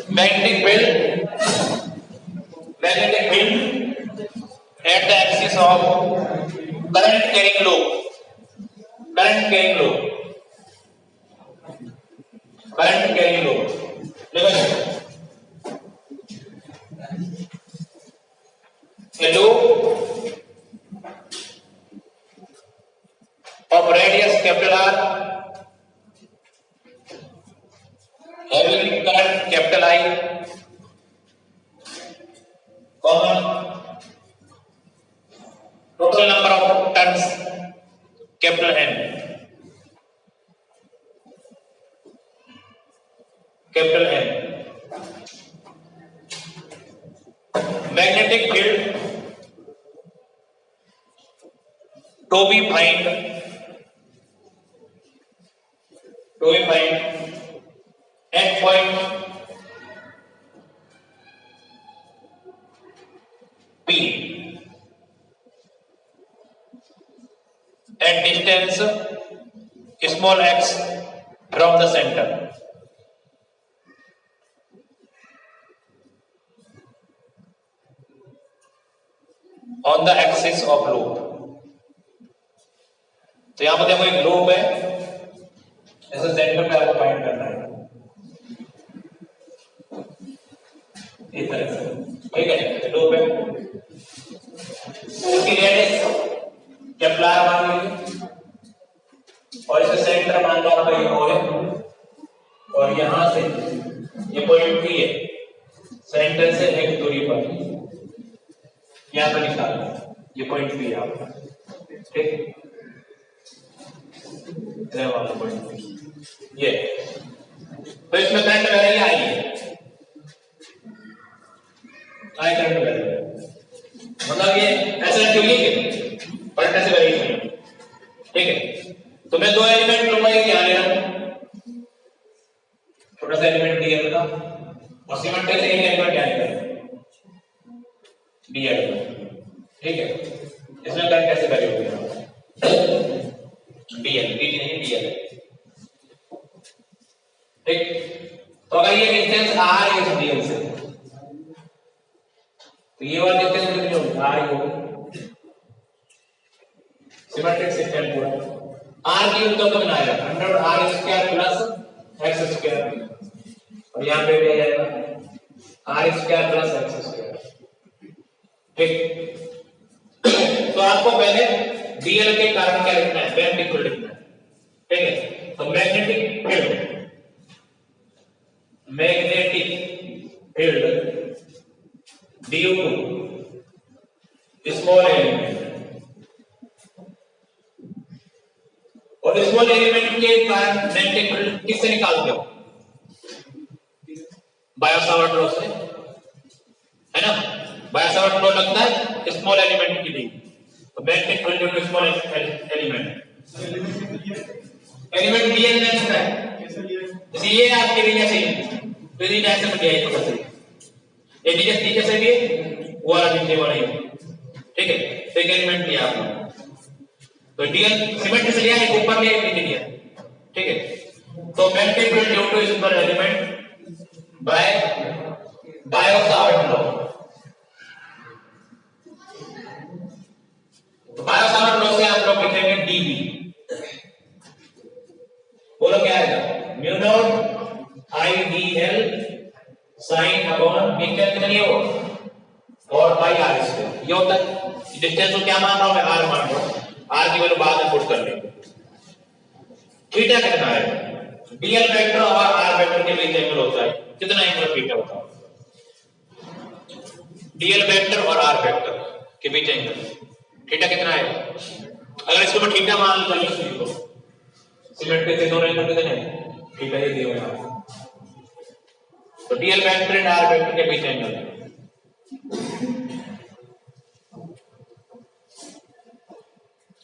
magnetic field at the axis of current carrying loop. A loop of radius capital R having current capital I, total number of turns capital N. Magnetic field to be find at point P at distance small x from the center. On the axis of loop. तो यहां पर देखो एक loop है, ऐसे centre पे आपको find करना है इस तरह से, ठीक है। लूप है, इसकी रेडियस कैपिटल R मान लीजिए और इसे सेंटर मान लो आपका ये O है और यहां से ये पॉइंट P है, सेंटर से एक दूरी पर यहां पर निकालना है, ये पॉइंट P है आपका, ठीक। वाला पॉइंट ये, तो इसमें करंट वैल्यू आई है, आई करंट वैल्यू, मतलब ये ऐसा क्यों लिखे करंट ऐसे वैल्यू नहीं, ठीक है। तो मैं दो एलिमेंट लूंगा, ये क्या ले रहा हूं, छोटा सा एलिमेंट दिया था और सीमेंट से एक एलिमेंट क्या निकलेगा, डीएल, ठीक है। इसमें करंट कैसे वैल्यू होगी, डीएल, डी नहीं डीएल, ठीक। तो अगर ये डिस्टेंस आर है इस डीएल से, तो ये वाला डिस्टेंस कितनी होगी, आर ही होगी, सिमेट्रिक सिस्टम पूरा। आर की ऊंचाई कितना आएगा, 100r² प्लस x², और यहां पे भी आ जाएगा r² प्लस x², ठीक। तो आपको पहले डीएल के कारण क्या लिखना है, मैग्नेटिक फील्ड लिखना है, ठीक है। तो magnetic field due to small element, और स्मॉल एलिमेंट के कारण मैग्नेटिक फील्ड किससे निकालते हो, बायो-सावर्ट लॉ से, है ना। बायो-सावर्ट लॉ लगता है स्मॉल एलिमेंट के लिए, तो magnetic field due to small element dl में होता है, इसलिए आपके लिए ऐसे ही, तो ये ऐसे बन जाएगा, छोटा सा ये नीचे नीचे से भी वो वाला नीचे वाला ही, ठीक है। तो एक एलिमेंट लिया आपने, तो डीएल सीमेंट से लिया, एक ऊपर लिया, एक नीचे लिया, ठीक है। तो magnetic field due to small element by Biot Savart law, तो बायो-सावर्ट लॉ से आप लोग लिखेंगे डीबी, बोलो क्या आएगा, mu naught Idl sine upon b कितना ये हो और बाई r², ये होता है। डिस्टेंस को क्या मान रहा हूं मैं, r मान रहा हूं, r की वैल्यू बाद में पुट कर लेंगे। थीटा कितना है, डीएल वेक्टर और r वेक्टर के बीच एंगल होता है, कितना एंगल थीटा होता है, डीएल वेक्टर और r वेक्टर के बीच एंगल थीटा कितना है। अगर इसको मैं थीटा मान लूं तो सिमेट्रिक से दोनों एंगल कितने हैं, थीटा ही दिया हुआ है, तो DL vector and r vector के बीच एंगल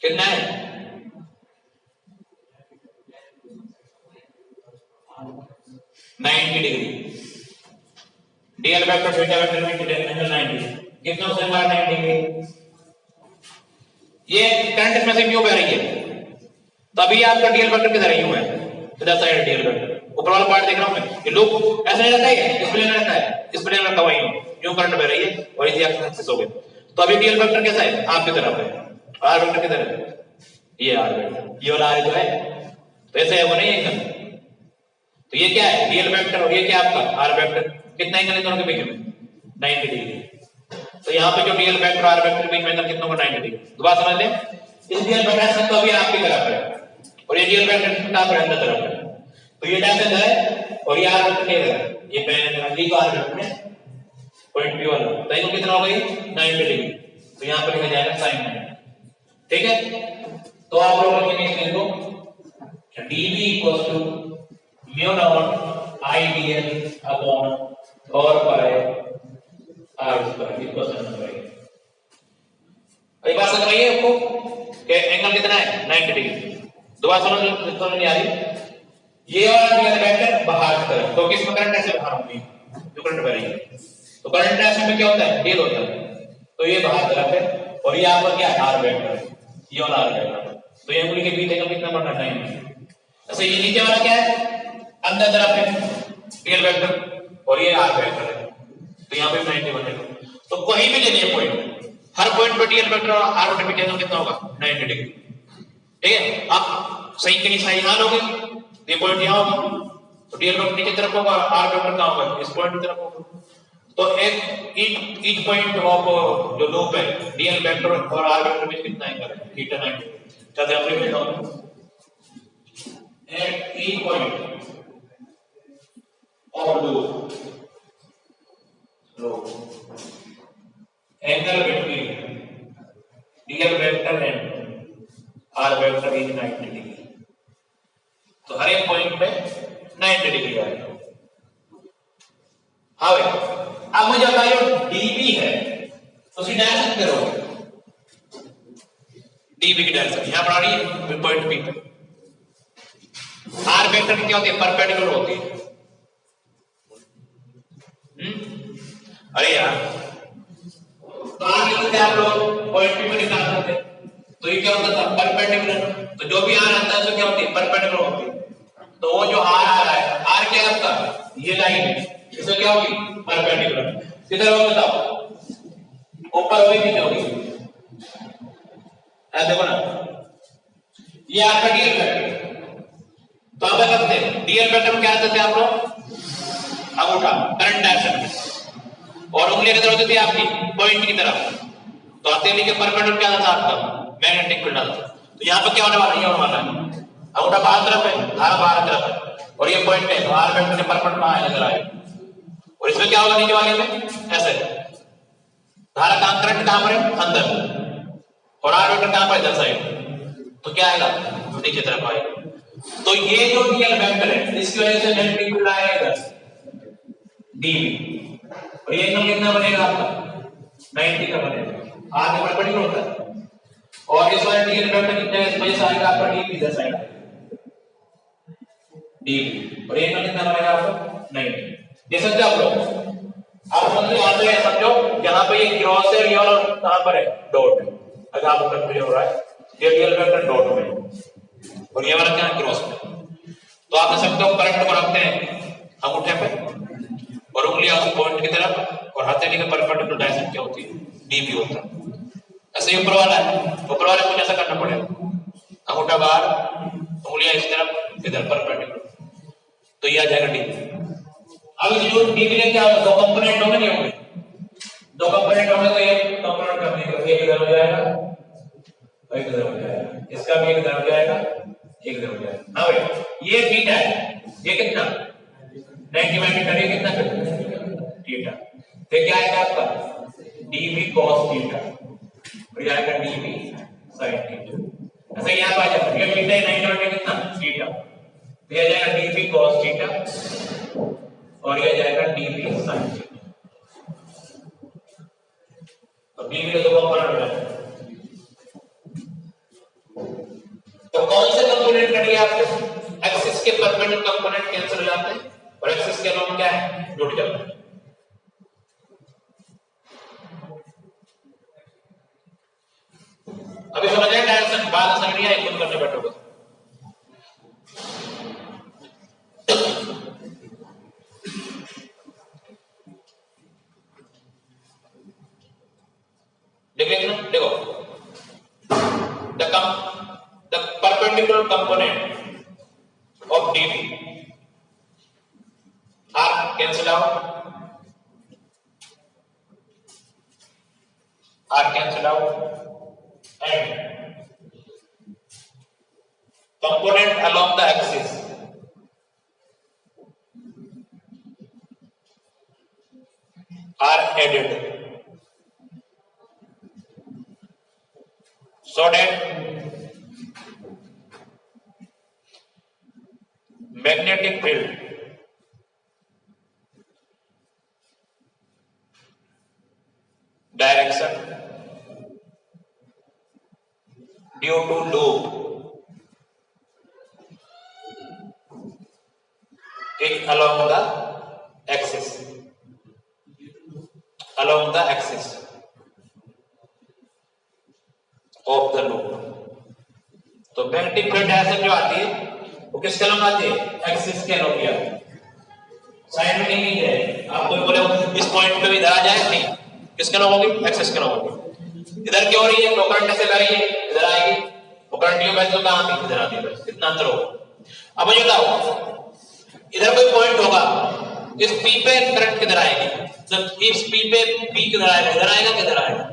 कितना है, 90 degree. DL vector theta vector में एंगल 90, कितना से 90 डिग्री। ये करंट इसमें से क्यों बह रही है, तभी आपका डीएल वेक्टर किधर है, यूं है, इधर साइड डीएल वेक्टर, ऊपर वाला पार्ट देख रहा हूं मैं, ये लूप ऐसा नहीं रहता है, इस प्लेन में रहता है, इस प्लेन में रखा हुआ ही यूं करंट बह रही है और इसी एक्सिस हो गए। तो अभी डीएल वेक्टर कैसा है, आपकी तरफ है, आर वेक्टर किधर है, ये आर वेक्टर, ये वाला आर जो है, तो ऐसे है वो नहीं एकदम। तो ये क्या है डीएल वेक्टर और ये क्या आपका आर वेक्टर, कितना एंगल है दोनों के बीच में 90 डिग्री। तो यहाँ पे जो डीएल वेक्टर और आर वेक्टर के बीच में एंगल कितना होगा 90 डिग्री। दोबारा समझ लें, इस डीएल वेक्टर तो अभी आपकी तरफ है और ये डीएल वेक्टर कितना पर अंदर तरफ है, तो ये डायरेक्शन है और ये आर वेक्टर किधर है, ये पहले ये आर वेक्टर है पॉइंट P वाला, तो एंगल कितना होगा ये 90 डिग्री। तो यहाँ पर लिखा जाएगा sin 90, ठीक है। तो आप लोग लिखेंगे इसको dv equals to mu naught idl upon 4 pi r square equal to बात समझ रही है आपको कि एंगल कितना है 90 डिग्री। दोबारा समझ नहीं आ रही, ये वाला डीएल वेक्टर बाहर की तरफ, तो किसमें करंट ऐसे बाहर होगी, जो करंट बह रही है, तो करंट ऐसे में क्या होता है डीएल होता है, तो ये बाहर तरफ है और ये आपका क्या है आर वेक्टर है, ये वाला आर वेक्टर, तो ये उंगली के बीच एंगल कितना बढ़ना है। ऐसे ये नीचे वाला क्या है अंदर तरफ है डीएल वेक्टर और ये आर वेक्टर है, तो यहाँ पे 90 बनेगा। तो कहीं भी ले लिए पॉइंट, हर पॉइंट पे डीएल वेक्टर और आर वेक्टर का एंगल कितना होगा 90 डिग्री, ठीक है। आप सही के निशान यहां लोगे, ये पॉइंट यहां होगा, तो डीएल वेक्टर नीचे तरफ होगा, आर वेक्टर कहां होगा इस पॉइंट की तरफ होगा। तो एक ईच पॉइंट ऑफ जो लूप है डीएल वेक्टर और आर वेक्टर में कितना एंगल है थीटा 90। चलिए आप लिख लेता हूं, at each point of loop angle between dl vector and r vector is 90 degree. तो हर एक पॉइंट पे 90 डिग्री आएगा। हाँ भाई, अब मुझे बताइए डीबी है तो उसकी डायरेक्शन करोगे, डीबी की डायरेक्शन यहां पर आ रही है पॉइंट बी पे, आर वेक्टर की क्या होती है परपेंडिकुलर होती है। अरे यार, तो आर लिखते आप लोग पॉइंट बी पे निकाल सकते, तो ये क्या होता था परपेंडिकुलर, तो जो भी आर आता है तो क्या होती है परपेंडिकुलर होती है। तो वो जो आर आ रहा है, आर क्या होता है ये लाइन है, इसमें क्या होगी परपेंडिकुलर, किधर होगी बताओ ऊपर होगी नीचे होगी, देखो ना ये आपका डीएल वेक्टर। तो अब करते हैं डीएल वेक्टर में क्या रहते थे आप लोग अंगूठा करंट डायरेक्शन और उंगली किधर होती थी आपकी पॉइंट की तरफ, तो हथेली के परपेंडिकुलर क्या था आपका मैग्नेटिक फील्ड था। तो यहाँ पर क्या होने वाला है, ये होने वाला है अंगूठा बाहर तरफ है, धारा बाहर तरफ है और ये पॉइंट है, तो आर वेक्टर के परपेंडिकुलर नजर आए और इसमें क्या होगा नीचे वाले में ऐसे धारा का करंट कहां पर है अंदर और आर वेक्टर कहां पर इधर साइड, तो क्या आएगा नीचे तरफ आएगा। तो ये जो डीएल वेक्टर है इसकी वजह से नेट फील्ड आएगा इधर डीबी और ये एंगल कितना बनेगा आपका 90 का बनेगा, आर के परपेंडिकुलर होता है और इस वाले डीएल वेक्टर कितने इस वजह से आएगा आपका डीबी इधर साइड डीबी और ये एंगल कितना बनेगा आपका 90। ये समझे आप लोग, आप समझो यहां पे समझो यहां पे ये क्रॉस है और ये वाला कहां पर है डॉट है, अगर आपको कंफ्यूजन हो रहा है ये डीएल वेक्टर डॉट में और ये वाला क्या है क्रॉस में। तो आप समझते हो करंट को रखते हैं अंगूठे पे और उंगली आपकी पॉइंट की तरफ और हथेली के परपेंडिकुलर डायरेक्शन क्या होती है डीबी होता है। ऐसे ही ऊपर वाला है, ऊपर वाले को ऐसा करना पड़ेगा अंगूठा बाहर उंगलियां इस तरफ इधर परपेंडिकुलर, तो ये आ जाएगा डीबी। अब इस जो डीबी में क्या होगा दो कंपोनेंट होंगे नहीं होंगे, दो कंपोनेंट होंगे तो एक कंपोनेंट करने का एक इधर हो जाएगा और एक इधर हो जाएगा, इसका भी एक इधर हो जाएगा एक इधर हो जाएगा। हाँ भाई ये थीटा है, ये कितना 90 मीटर, ये कितना थीटा, तो क्या आएगा आपका डीबी cos थीटा और ये आएगा डीबी sin थीटा। ऐसा यहां पर आ जाएगा ये थीटा 90 मीटर कितना थीटा, तो ये आ जाएगा डीबी cos थीटा और ये जाएगा डीबी sin थीटा। तो डीबी का दो कंपोनेंट है, तो कौन से कंपोनेंट करिए आपके एक्सिस के परपेंडिकुलर कंपोनेंट कैंसिल हो जाते हैं और एक्सिस के अलोंग क्या है जुड़ जाते हैं। अभी समझ आया डायरेक्शन, बाद समझ नहीं आया खुद करने बैठोगे। node component of dv are cancel out and component along the axis are added so that magnetic field direction due to loop is along the axis of the loop. तो मैग्नेटिक फील्ड डायरेक्शन जो आती है वो किसके along आती है? Axis के along या साइड में नहीं है। आप कोई बोले इस पॉइंट पे भी इधर आ जाए, नहीं, किसके अलॉन्ग होगी? एक्सिस के अलॉन्ग होगी। इधर क्या हो रही है? तो करंट ऐसे बह रही है, इधर आएगी, वो करंट यूं बहती तो कहां आती? इधर आती है। बस इतना अंतर होगा। अब मुझे बताओ, इधर कोई पॉइंट होगा, इस पी पे करंट किधर आएगी? जब इस पी पे पी किधर आएगा? इधर आएगा, किधर आएगा?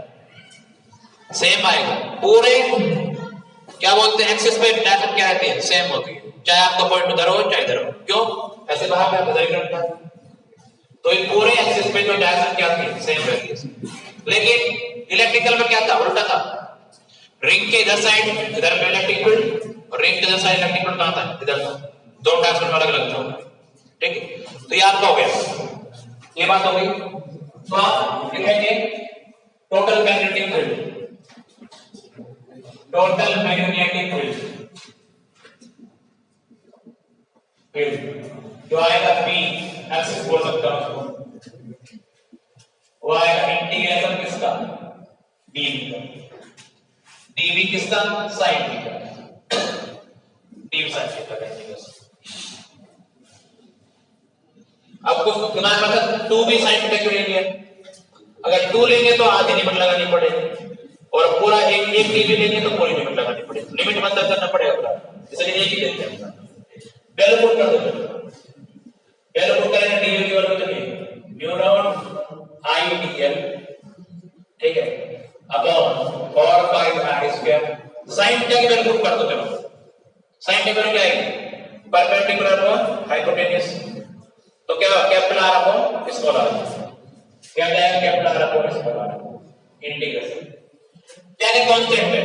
सेम आएगा। पूरे क्या बोलते हैं, एक्सिस पे डायरेक्शन क्या रहती है? सेम होती है, चाहे आपका पॉइंट उधर हो चाहे इधर हो। क्यों? ऐसे बाहर पे उधर ही करंट है, तो इन पूरे एक्सिस पे जो डायरेक्शन क्या थी? सेम रहती है। लेकिन इलेक्ट्रिकल में क्या था? उल्टा था। रिंग के इधर साइड इधर पे इलेक्ट्रिक फील्ड और रिंग के इधर साइड इलेक्ट्रिक फील्ड कहां था? इधर था। दो डायरेक्शन में अलग अलग था। ठीक है, तो ये आपका हो गया, ये बात हो गई। तो आप लिखेंगे total magnetic field, total magnetic field जो आएगा पी एक्सिस बोल सकता हूं उसको, वो आएगा इंटीग्रेशन किसका? डीवी का। डीवी किसका? Sine theta. Dv sine theta का इंटीग्रेशन। अब कुछ दिमाग में 2 भी साइन थीटा क्यों लेंगे? अगर 2 लेंगे तो आधी लिमिट लगानी पड़ेगी, और पूरा एक डीवी लेंगे तो पूरी लिमिट लगानी पड़ेगी। लिमिट मतलब करना पड़ेगा, इसलिए एक ही लेते हैं। पहले पुट कर दो, पहले पुट करेंगे डीवी की वैल्यू कितनी? म्यू नॉट आई डीएल, ठीक है, upon 4 pi r square. Sine theta की वैल्यू पुट कर दो। चलो, साइन थीटा क्या आएगी? परपेंडिकुलर और हाइपोटेन्यूस, तो क्या capital r upon small r, क्या जाएगा? Capital r upon small r integration. क्या है? कांस्टेंट है,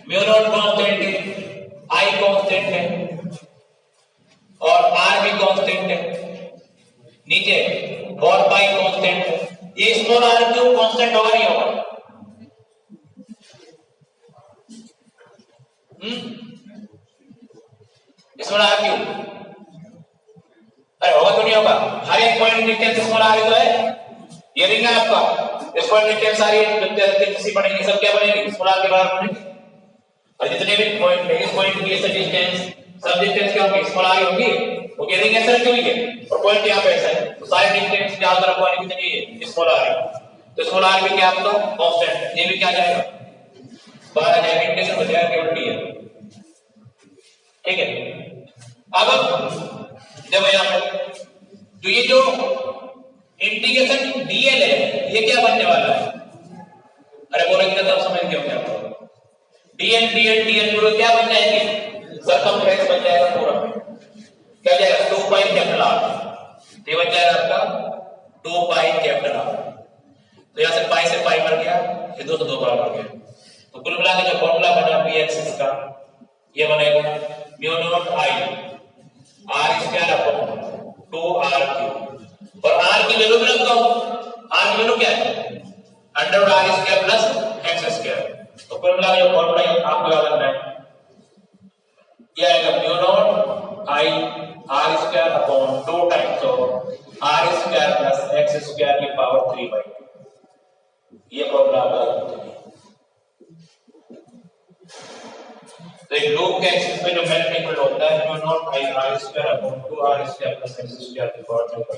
म्यू नॉट कांस्टेंट है, आई कांस्टेंट है और आर भी कांस्टेंट है, नीचे 4 पाई कांस्टेंट है। ये स्मॉल आर क्यों कांस्टेंट होगा? नहीं होगा। स्मॉल आर क्यों? अरे होगा तो नहीं होगा। हर एक पॉइंट डिस्टेंस स्मॉल आर तो है। ये रिंग है आपका, इस पॉइंट डिस्टेंस सारी किसी बनेगी, सब क्या बनेगी? स्मॉल आर के बराबर बनेगी। और जितने भी पॉइंट है, इस पॉइंट की ऐसे डिस्टेंस, सब डिस्टेंस क्या होगी? स्मॉल आर होगी। वो कह रिंग ऐसा क्यों है और पॉइंट यहां पे ऐसा है, तो सारी डिस्टेंस चारों तरफ वाली कितनी है? स्मॉल आर है। तो स्मॉल आर भी क्या आपका? कांस्टेंट है। ये भी क्या जाएगा? बाहर आ जाएगा, इंटीग्रेशन हो जाएगा, केवल डी है। ठीक है, अब जब यहां पर तो ये जो इंटीग्रेशन डीएल है, ये क्या बनने वाला है? अरे बोलो इतना तब समझ गए क्या? डीएल डीएल डीएल पूरा क्या बन जाएगी? सरकमफ्रेंस बन जाएगा पूरा। क्या जाएगा? 2 पाई कैपिटल आर। ये बन जाएगा आपका 2 पाई कैपिटल आर। तो यहां से पाई से पाई मर गया, ये 2 से 2 बराबर गया। तो कुल मिला के जो फॉर्मूला बना पी एक्सिस का, ये बनेगा mu naught I r square upon 2 r cube. और आर की वैल्यू भी रख दो। आर की वैल्यू क्या है? Under r square plus x square. तो कुल मिला के जो फॉर्मूला आपको याद रखना है, ये आएगा mu naught I r square upon 2 times of r square plus x square की पावर 3/2। ये फॉर्मूला आपका। तो एक लूप के एक्सिस पे जो मैग्नेटिक फील्ड होता है, mu naught I r square upon 2 r square plus x square की पावर 3/2।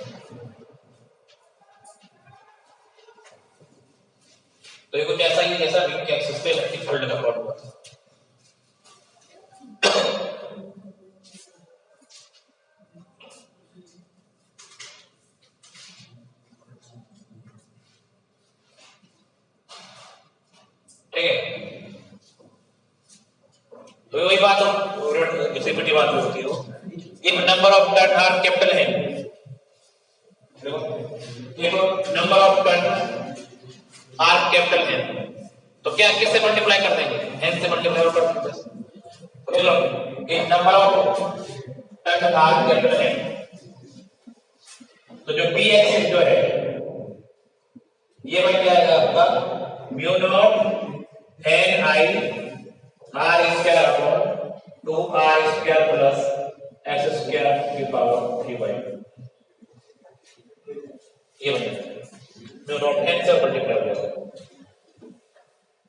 तो ये कुछ ऐसा ही जैसा रिंग के एक्सिस पे इलेक्ट्रिक फील्ड का प्लॉट हुआ था। वही बात हो, रिसिप्रोसिटी बात होती हो। If number of turn are capital है, देखो if number of turn are capital है तो क्या किससे मल्टीप्लाई कर देंगे, n से मल्टीप्लाई कर देंगे। तो लो if number of turn are capital है तो जो px जो है ये बन जाएगा आपका mu naught n I r square upon 2r square plus x square की पावर 3/2। ये बन जाएगा म्यू नॉट n से मल्टीप्लाई हो जाएगा।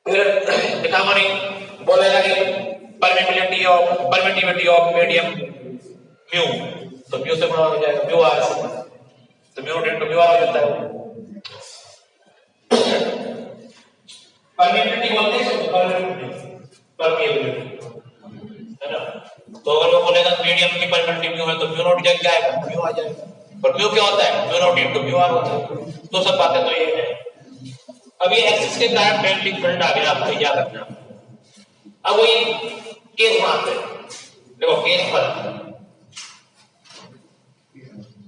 फिर दिखा मानी बोलेगा कि परमिटिविटी ऑफ मीडियम म्यू, तो म्यू से बड़ा हो जाएगा म्यू आर से, तो mu naught into mu r हो जाता है। परमिटिविटी बोलते हैं, परमिटिविटी है ना। तो अगर वो बोलेगा मीडियम की परमिटिविटी म्यू है तो म्यू नॉट जग जाएगा, म्यू आ जाएगा। पर म्यू क्या होता है, mu naught into mu r होता है। तो सब बातें तो ये है। अब ये एक्सिस के कारण मैग्नेटिक फील्ड आ गया, आपको याद रखना। अब वही केस मानते हैं, देखो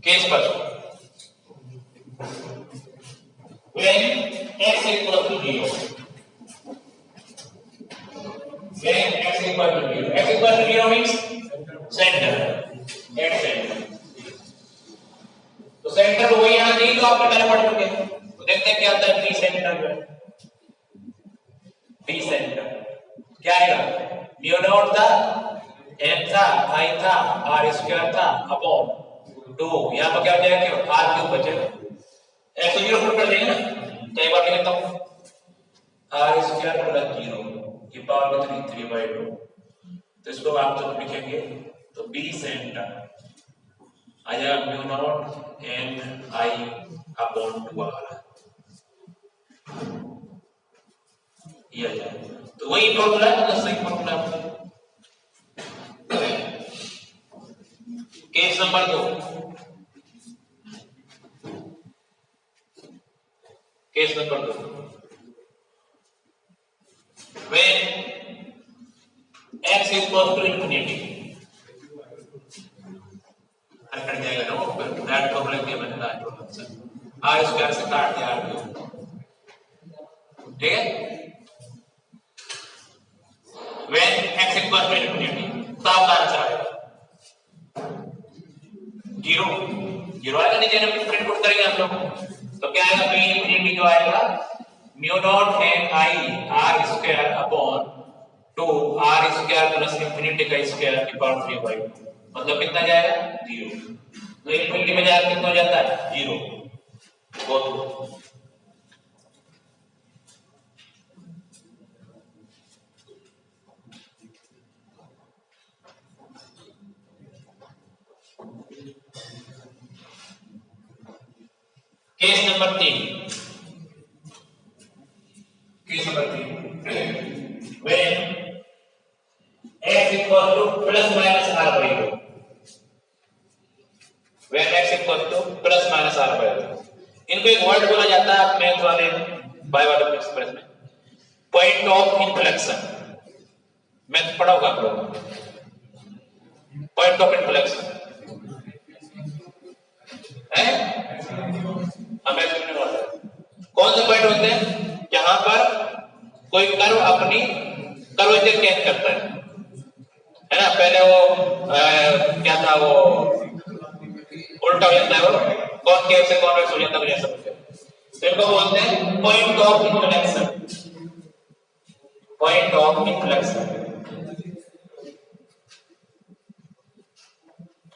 केस पर when x equal to 0, when x equal to 0, x equal to 0 means center, at center। तो सेंटर तो वही आना चाहिए जो आपने पहले पढ़ चुके हैं। तो देखते हैं क्या आता है पी सेंटर में। पी सेंटर क्या आएगा, म्यू नॉट था, n था, i था, r स्क्वायर था अपॉन 2, यहां पर क्या हो जाएगा, r क्यूब बचेगा। x को 0 पुट कर देंगे ना, तो एक बार लिखता हूं r स्क्वायर प्लस 0 की पावर 3/2। तो इसको आप जब लिखेंगे तो b सेंटर आ जाएगा mu naught n i upon 2r, ये आ जाएगा। तो वही फॉर्मूला है, मतलब सही फॉर्मूला है। Case number 2, case number 2 when x equals to infinity, cut जाएगा ना, वो दैट प्रॉब्लम क्या बनता है, r स्क्वायर से काट दिया r क्यूब, ठीक है। when x equals to infinity तो आपका आंसर आएगा 0 आएगा। नीचे हम प्रिंट आउट करेंगे हम लोग, तो क्या आएगा, p इंफिनिटी जो आएगा mu naught n i r square upon 2 r square plus infinity का स्क्वायर की पावर 3/2, मतलब कितना जाएगा 0। तो इंफिनिटी में जाकर कितना हो जाता है 0। बहुत case number 3, case number 3 when x equal to plus minus r/2, when x equal to plus minus r/2, इनको एक वर्ड बोला जाता है मैथ वाले बायोलॉजिकल एक्सप्रेस में, पॉइंट ऑफ इन्फ्लेक्शन। मैथ पढ़ा होगा आप लोग, पॉइंट ऑफ इन्फ्लेक्शन है, हमें सुनने वाला है। कौन से पॉइंट होते हैं, जहां पर कोई कर्व अपनी कर्वेचर चेंज करता है ना। पहले वो क्या था, वो उल्टा हो जाता है, वो कॉनकेव से कॉन्वेक्स हो जाता है, जैसा तो इनको बोलते हैं point of inflection, point of inflection.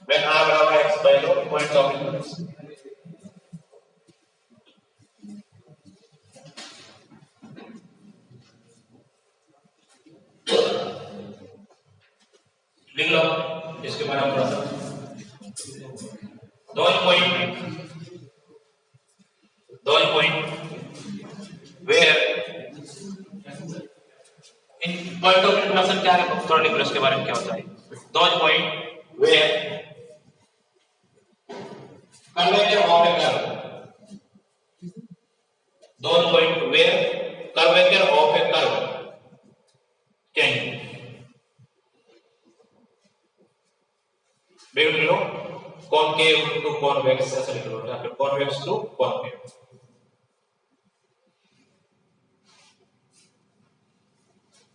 when r बराबर x by लो, पॉइंट ऑफ इन्फ्लेक्शन। लिख लो इसके बारे में थोड़ा सा। दो point where in point of inflection क्या है, थोड़ा लिख लो इसके बारे में क्या होता है। दो point where curvature of a curve, दोनों point where curvature of a curve change, convex ऐसे लिख लो, या फिर कॉन्वेक्स टू कॉन्केव।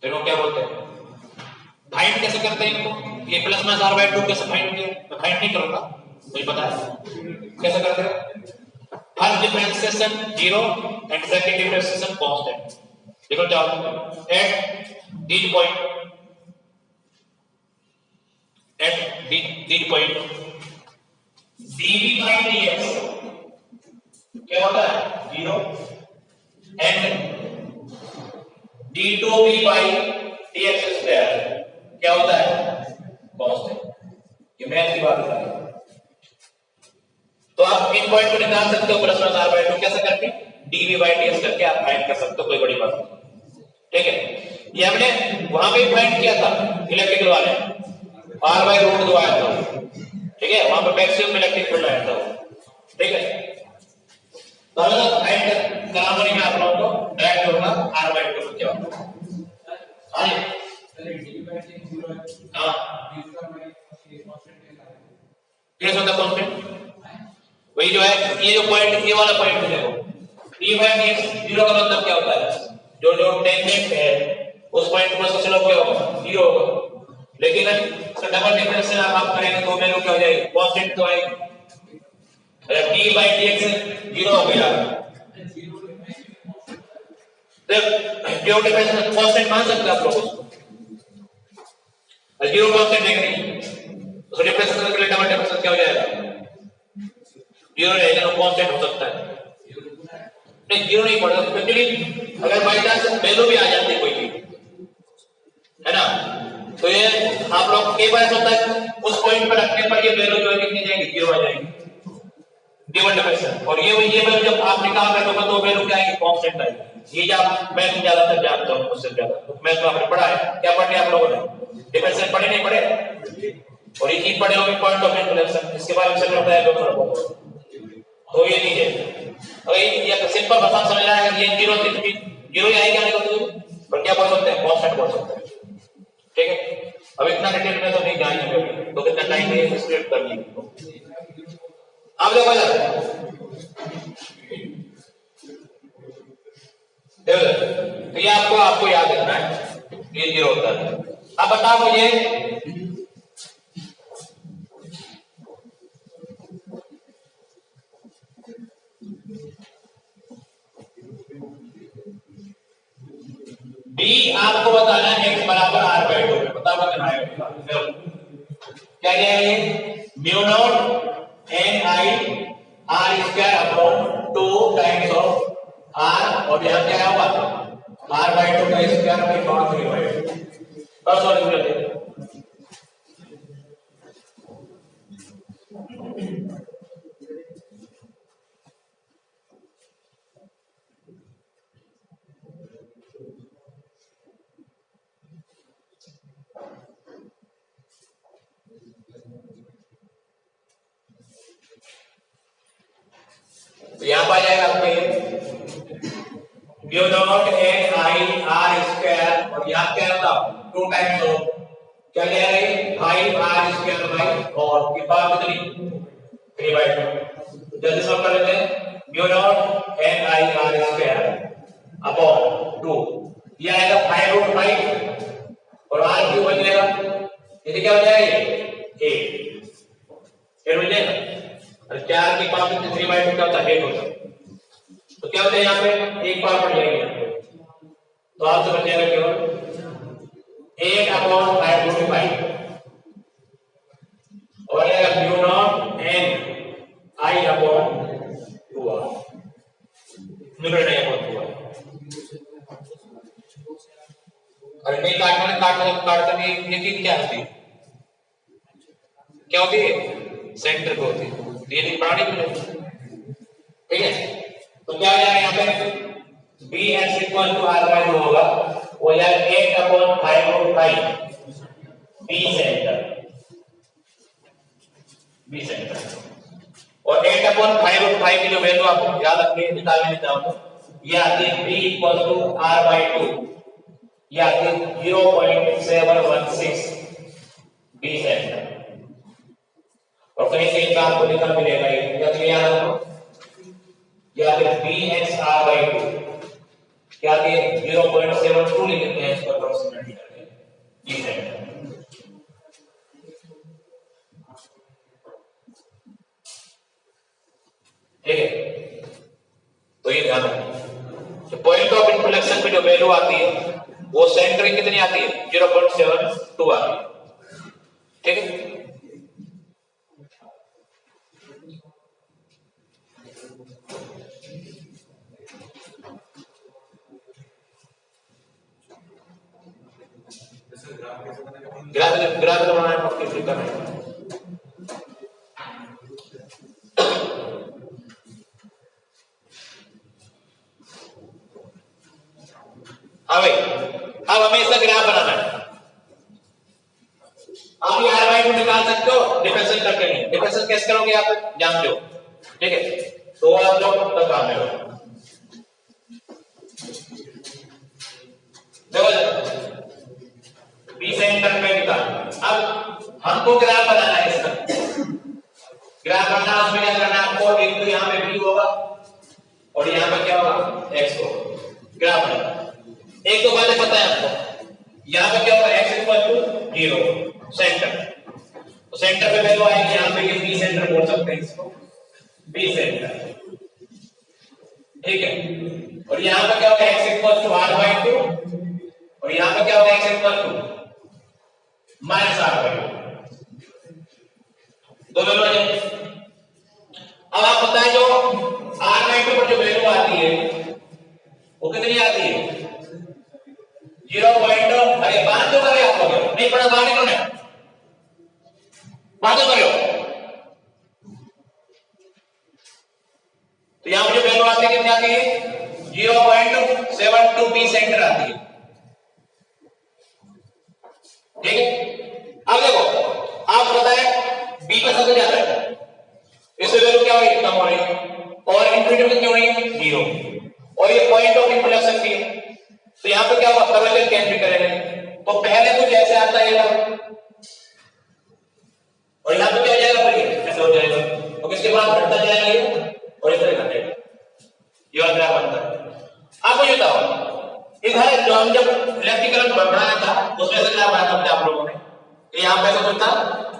देखो क्या बोलते हैं, फाइंड कैसे करते हैं इनको, ये प्लस माइनस r बाय 2 कैसे फाइंड किया, मैं फाइंड नहीं करूंगा, मुझे पता है कैसे करते हैं। First differentiation 0 and second differentiation constant. देखो क्या eight these point, at these point dv by dx क्या होता है 0 and d2v by dx square क्या होता है कांस्टेंट। ये मैथ की बात है। तो आप इन पॉइंट को निकाल सकते हो प्लस माइनस r बाय 2 कैसे करके dv by dx करके आप फाइंड कर सकते हो, कोई बड़ी बात नहीं। ठीक है, ये हमने वहां पे फाइंड किया था इलेक्ट्रिकल वाले, r बाय रूट 2 आया था। ठीक है, वहां पे मैक्सिमम इलेक्ट्रिक फील्ड आया था। ठीक है, तो अगर फाइंड कराने में आप लोगों को डायरेक्ट होगा r बाय 2 क्या होगा। हां हां ये होता कांस्टेंट वही जो है, ये जो पॉइंट ये वाला पॉइंट देखो d बाय dx 0 का मतलब क्या होता है, जो जो टेंजेंट है उस पॉइंट पर उसका स्लोप क्या होगा 0 होगा। लेकिन इसका डबल डिफरेंशियल आप करेंगे तो वैल्यू क्या हो जाएगी कांस्टेंट तो आएगी। अगर d बाय dx 0 हो गया तो जो डिफरेंशियल कांस्टेंट मान सकते हैं आप लोग उसको, 0 कांस्टेंट है नहीं तो डिफरेंशियल के लिए डबल डिफरेंशियल क्या हो जाएगा 0 रहेगा, तो कांस्टेंट हो सकता है नहीं 0 नहीं पड़ेगा। एक्चुअली अगर बाय चांस वैल्यू भी आ जाती है कोई चीज है ना, तो ये आप लोग कई बार होता है उस पॉइंट पर रखने पर ये वैल्यू जो है कितनी जाएगी 0 आ जाएगी डबल डिफरेंशियल, और ये वैल्यू जब आप निकाल रहे हो तो वैल्यू क्या आएगी कांस्टेंट आएगी। ये जब मैं ज्यादातर जानता हूं उससे ज्यादा, तो मैं तो आपने पढ़ा है, क्या पढ़ लिया आप लोगों ने डिफरेंशियल पढ़े नहीं पढ़े, और ये चीज पढ़े होंगे पॉइंट ऑफ इंटरसेक्शन, इसके बारे में सब पता है थोड़ा बहुत। तो ये नहीं है, अगर ये सिंपल भाषा समझ रहा है, अगर ये 0 ही आएगा नहीं तो पर क्या बोल सकते हैं कांस्टेंट बोल सकते हैं। ठीक है, अब इतना डिटेल में तो नहीं जाएंगे तो कितना टाइम है स्प्लिट कर लीजिए। आप देखो तो ये आपको याद रखना है, ये 0 होता है। अब बताओ मुझे d आपको बताना है x बराबर r बाय 2 में, बताओ कितना आएगा। क्या है ये mu naught n I r square upon 2 times of r, और यहां क्या होगा r बाय 2 का स्क्वायर अपनी पावर 3 बाय 2 बस। और इसमें तो यहां पर आ जाएगा आपके mu naught n I r square, और यहां क्या होगा 2 टाइम्स ऑफ क्या ले रहे 5 r स्क्वायर बाय, और ये पावर कितनी 3 बाय 2। जल्दी सॉल्व कर लेते हैं, mu naught n I r square upon 2, ये आएगा 5 रूट 5 और r क्यूब बन जाएगा, ये क्या हो जाएगा ये 8 हो जाएगा, और 4 की पावर 3 बाय 2 क्या होता है 8 होता है। तो क्या होता है यहाँ पे एक पावर बढ़ जाएगी यहाँ पे, तो आपसे बच जाएगा केवल 8 अपॉन 5 रूट 5 और आएगा mu naught n I upon 2r Newton I upon 2r। और नहीं काटने ये चीज क्या होती है, क्या होती है सेंटर को होती है, ये नहीं पढ़ानी पड़ेगी। ठीक है, तो क्या हो जाएगा यहाँ पे bx equal to r by 2 होगा, वो यार 8 अपॉन 5 रूट 5 b सेंटर, और 8 अपॉन 5 रूट 5 की जो वैल्यू आपको याद रखनी है निकालने चाहो तो ये आती है b equal to r by 2, ये आती है 0.716 b सेंटर। और कहीं से एक आपको निकल मिलेगा ये या तो याद रखो या फिर BXR/2 क्या कि 0.72 लिखते हैं इसको अप्रोक्सीमेटली करके ये ठीक है। तो ये ध्यान रखना पॉइंट ऑफ इंफ्लेक्शन पे जो वैल्यू आती है वो सेंटर की कितनी आती है 0.72 आती है ठीक है। ग्राफ बनाना है आपके तरीका में हाँ भाई अब हमें इसका ग्राफ बनाना है। आप ये R/2 निकाल सकते हो डिफरेंशियल करके नहीं डिफरेंशियल कैसे करोगे आप जानते हो ठीक है। तो आप लोग तक आने हो देखो बी सेंटर पे निकाल। अब हमको ग्राफ बनाना है इसका ग्राफ बनाना उसमें क्या करना है आपको एक तो यहाँ पे b होगा और यहाँ पे क्या होगा x होगा ग्राफ बनाना। एक तो बात पता है आपको यहाँ पे क्या होगा x इक्वल टू 0 सेंटर तो सेंटर पे वैल्यू आएगी यहाँ पे ये बी सेंटर बोल सकते हैं इसको बी सेंटर ठीक है। और यहाँ पे क्या होगा x इक्वल टू r/2 और यहाँ पे क्या होगा x इक्वल टू -r/2 दो वैल्यू आ जाएंगे। अब आप बताएं जो r/2 पर जो वैल्यू आती है वो कितनी आती है 0. अरे बात तो करे आप लोग नहीं पढ़ा बात नहीं करना बात तो करो। तो यहां पर जो वैल्यू आती है कितनी आती है 0.72 बी सेंटर आती है ठीक है। अब देखो आप बताएं बी का सबसे ज्यादा है इससे वैल्यू क्या हो रही कम हो रही है और इंफिनिटी क्यों नहीं है 0 और ये पॉइंट ऑफ इंफ्लेक्शन भी है। तो यहाँ पे क्या होगा कर्वेचर चेंज भी करेंगे तो पहले तो जैसे आता है और यहाँ पे क्या हो जाएगा फिर ऐसे हो जाएगा और इसके बाद घटता जाएगा ये और इधर घटेगा ये वाला ग्राफ बनता है। आप मुझे बताओ इधर जो हम जब इलेक्ट्रिकल बनाया था उसमें से क्या बनाया था आप लोगों ने यहाँ पे ऐसा कुछ था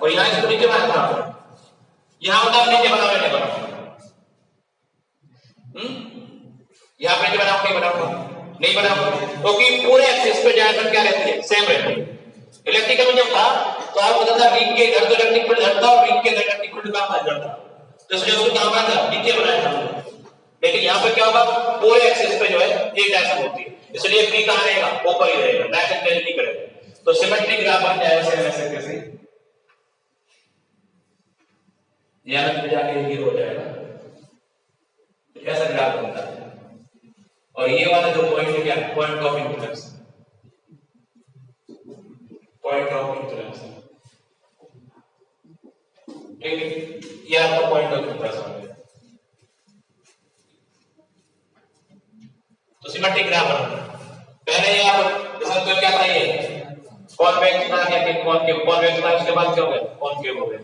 और यहाँ इसको नीचे बनाया था यहाँ होता नीचे बनाओ नहीं बनाओ यहाँ पे नीचे बनाओ नहीं बनाओ नहीं बनाओ क्योंकि पूरे एक्सिस पे जाकर क्या रहती है सेम रहती है। इलेक्ट्रिकल में जब था तो आपको पता था रिंग के इधर तो इलेक्ट्रिक फील्ड घटता और रिंग के इधर इलेक्ट्रिक फील्ड कहां घटता तो इसलिए उसको काम आता नीचे बनाया था। लेकिन यहाँ पे क्या होगा पूरे एक्सिस पे जो है एक डायरेक्शन होती है इसलिए बी कहां रहेगा ऊपर ही रहेगा डायरेक्शन चेंज नहीं करेगा तो सिमेट्रिक ग्राफ बन जाएगा ऐसे कैसे यहाँ पे जाके जीरो हो जाएगा ऐसा ग्राफ बनता है। और ये वाला जो पॉइंट है क्या पॉइंट ऑफ इंफ्लेक्शन ठीक है ये आपका पॉइंट ऑफ इंफ्लेक्शन है। तो सिमेट्रिक ग्राफ बनाना पहले ये आप इसमें तो क्या था ये कॉन्वेक्स था या कि कॉनकेव कॉन्वेक्स था उसके बाद क्या हो गया कॉनकेव हो गया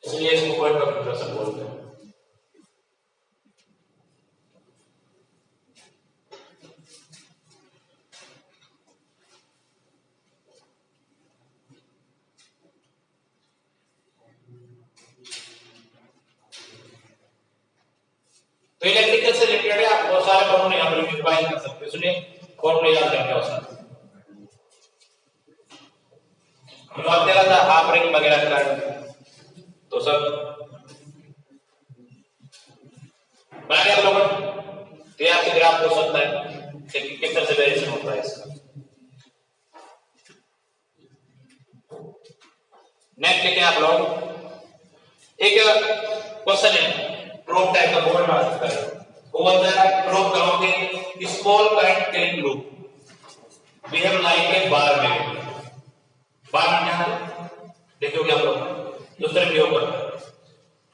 इसलिए इसको पॉइंट ऑफ इंफ्लेक्शन बोलते हैं। तो इलेक्ट्रिकल से रिलेटेड आप बहुत सारे फॉर्मूले यहां पर डिफाइन कर सकते हो इसलिए फॉर्मूले याद रखना हो सकता हम बात कर रहा था हाफ रिंग वगैरह का तो सब मैंने आप लोगों तो यहाँ से ग्राफ हो सकता है कि किस तरह से वेरिएशन होता है इसका। नेक्स्ट देखिए आप लोग एक क्वेश्चन है प्रोब टाइप का बोर्ड बना सकता है वो बोलता है प्रोब करोगे small current can loop behave like a bar magnet bar magnet देखोगे आप लोग दूसरे प्रयोग करता है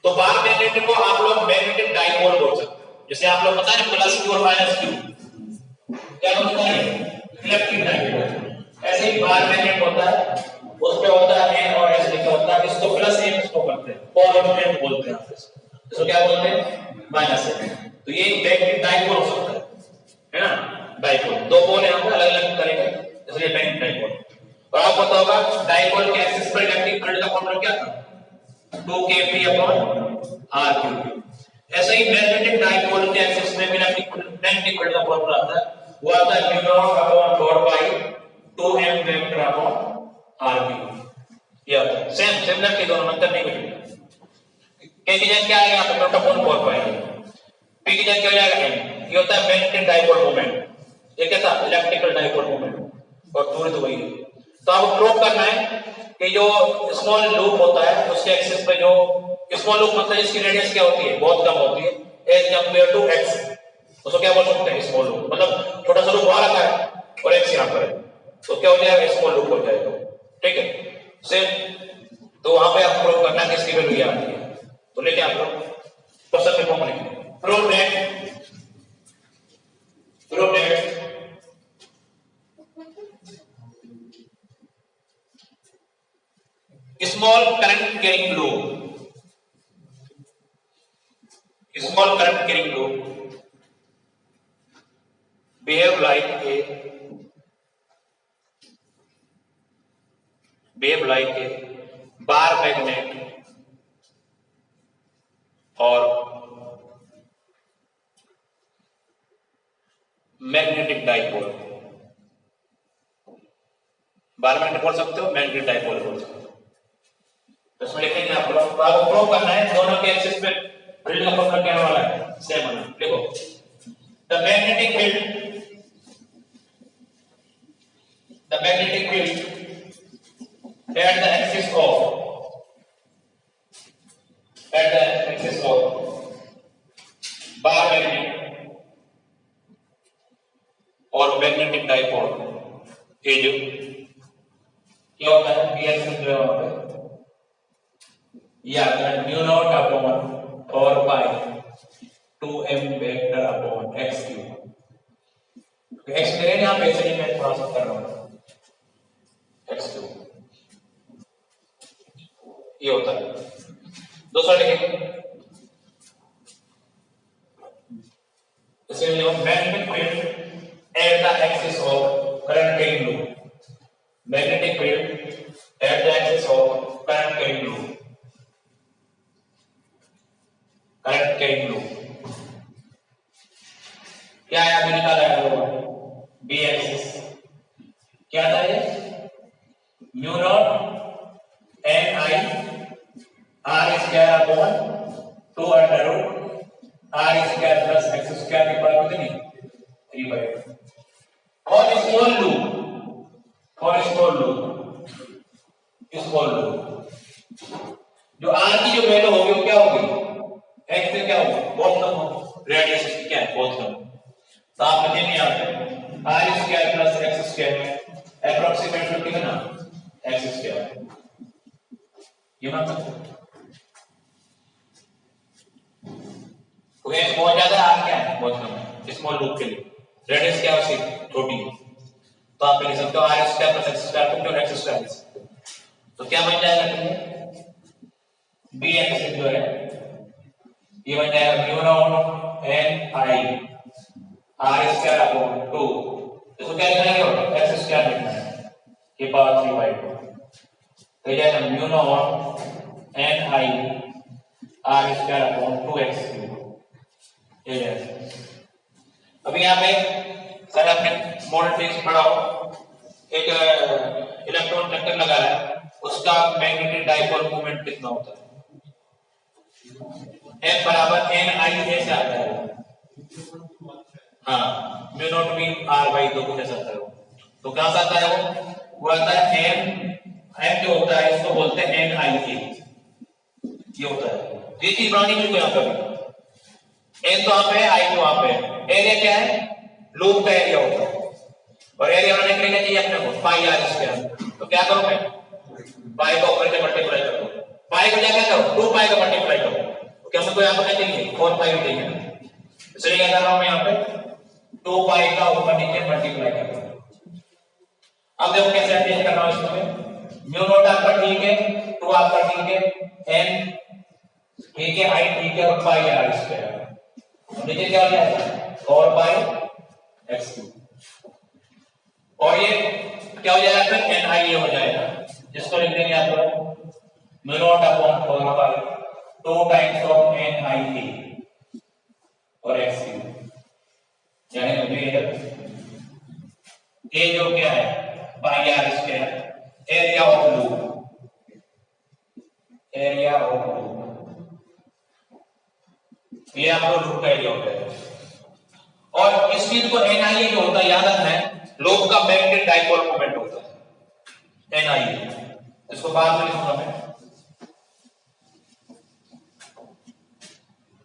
तो बार मैग्नेट को आप लोग मैग्नेटिक डाइपोल बोल सकते हैं जैसे आप लोग पता है प्लस क्यू और माइनस क्यू क्या बोलता है इलेक्ट्रिक डाइपोल ऐसे ही बार मैग्नेट होता है उस पे होता है n और s लिखा होता है, इसको प्लस n इसको करते हैं और n बोलते हैं, इसको क्या बोलते हैं माइनस n। तो ये मैग्नेटिक डाइपोल हो सकता है ना, डाइपोल दो पोल यहां पे अलग अलग करेंगे इसलिए मैग्नेटिक डाइपोल। और आपको पता होगा डाइपोल के एक्सिस पर इलेक्ट्रिक फील्ड का फॉर्मूला क्या था 2kp/r³। ऐसे ही मैग्नेटिक डाइपोल के एक्सिस में भी मैग्नेटिक फील्ड का फॉर्मूला आता है, वो आता है μ0/4π2m वेक्टर/r³। ये आता है सेम सिमिलर के दोनों अंतर नहीं कुछ। k की जगह क्या आएगा यहां पे प्रोटोकॉल 4 पाएंगे, p की जगह क्या हो जाएगा n। ये होता है मैग्नेटिक डाइपोल मोमेंट, ये क्या था इलेक्ट्रिकल डाइपोल मोमेंट और दूरी तो वही है। तो आपको प्रूव करना है कि जो स्मॉल लूप होता है उसके एक्सिस पे जो स्मॉल लूप मतलब इसकी रेडियस क्या होती है बहुत कम होती है एज कंपेयर टू x, उसको क्या बोल सकते हैं स्मॉल लूप, मतलब छोटा सा लूप वहां रखा है और x यहां पर है तो क्या हो जाएगा स्मॉल लूप हो जाएगा, ठीक है सेम। तो वहां पे आप प्रूव करना है किसकी वैल्यू क्या आती है, तो लेके आप लोग क्वेश्चन में फॉर्म लिखें prove that small current carrying loop behave like a bar magnet or magnetic dipole। Bar magnet बोल सकते हो मैग्नेटिक डाइपोल बोल सकते हो। तो इसमें लिखेंगे आप लोग, आपको प्रूव करना है दोनों के एक्सिस पे फील्ड का फॉर्मूला क्या वाला है सेम है। देखो the magnetic field at the axis of bar magnet और मैग्नेटिक डाइपोल ये जो क्या होता है पी एक्सिस जो है वहां पे ये आता है μ0/4π2m वेक्टर/x³। तो x मेरे यहां पे से मैं थोड़ा सा कर रहा हूं x³ ये होता है। दूसरा लिखेंगे इसे लिखो magnetic field at the axis of current carrying loop, magnetic field at the axis of current carrying loop क्या है अभी निकाला है बी एक्सिस क्या था ये μ0 n r²/2 r² plus x² की पावर कितनी 3/2 और स्मॉल लूप जो r की जो वैल्यू होगी वो क्या होगी x से क्या होगा बहुत कम हो, रेडियस इसकी क्या है बहुत कम। तो आप मुझे नहीं आते r² प्लस x² में अप्रोक्सीमेटली कितना x², ये मतलब x बहुत ज्यादा r क्या है बहुत कम है स्मॉल लूप के लिए, रेडियस क्या है उसकी छोटी है। तो आप लिख सकते हो r² प्लस x² को x²। तो क्या बन जाएगा बी एक्सिस जो है ये बन जाएगा μ0 n I r²/2। इसको क्या लिखना है x² लिखना है के पावर 3/2 तो ये जाएगा μ0 n I r²/2x³ ये जाएगा। अभी यहाँ पे सर आपने मॉडल फिजिक्स पढ़ा हो, एक इलेक्ट्रॉन कंडक्टर लगा है उसका मैग्नेटिक डाइपोल मोमेंट कितना होता है F बराबर NIA से आता है हाँ μ0 भी r/2 कुछ ऐसा आता है तो कहां से आता है वो आता है M जो होता है इसको बोलते हैं NIA ये होता है। ये चीज बनानी मुझको यहाँ पर n तो वहां पे है I तो वहां पे है। एरिया क्या है लूप का एरिया होता है और एरिया बनाने के लिए क्या चाहिए अपने को पाई r²। तो क्या करूं मैं पाई को ऊपर से मल्टीप्लाई कर दो, पाई को क्या करो 2 पाई का मल्टीप्लाई करो तो क्या हमको यहाँ पर क्या चाहिए 4 पाई चाहिए, इसलिए क्या कर रहा हूं मैं यहाँ पे 2 पाई का ऊपर नीचे मल्टीप्लाई कर रहा हूं। अब देखो कैसे अरेंज कर रहा हूं इसको मैं म्यू नॉट आपका ठीक है, 2 आपका ठीक है, n ठीक है, i ठीक है, और पाई r स्क्वायर नीचे क्या हो जाएगा 4 पाई x क्यूब, और ये क्या हो जाएगा फिर n i ये हो जाएगा, जिसको लिख देंगे आप लोग mu naught upon 4 pi 2 times of n i a और x क्यूब, यानी ये जो क्या है पाई r square area of loop, area of loop, ये आपको लूप का एरिया होता है। और इस चीज को NIA जो होता है याद रखना है, लूप का मैग्नेटिक डाइपोल मोमेंट होता है NIA, इसको बाद में लिखूंगा मैं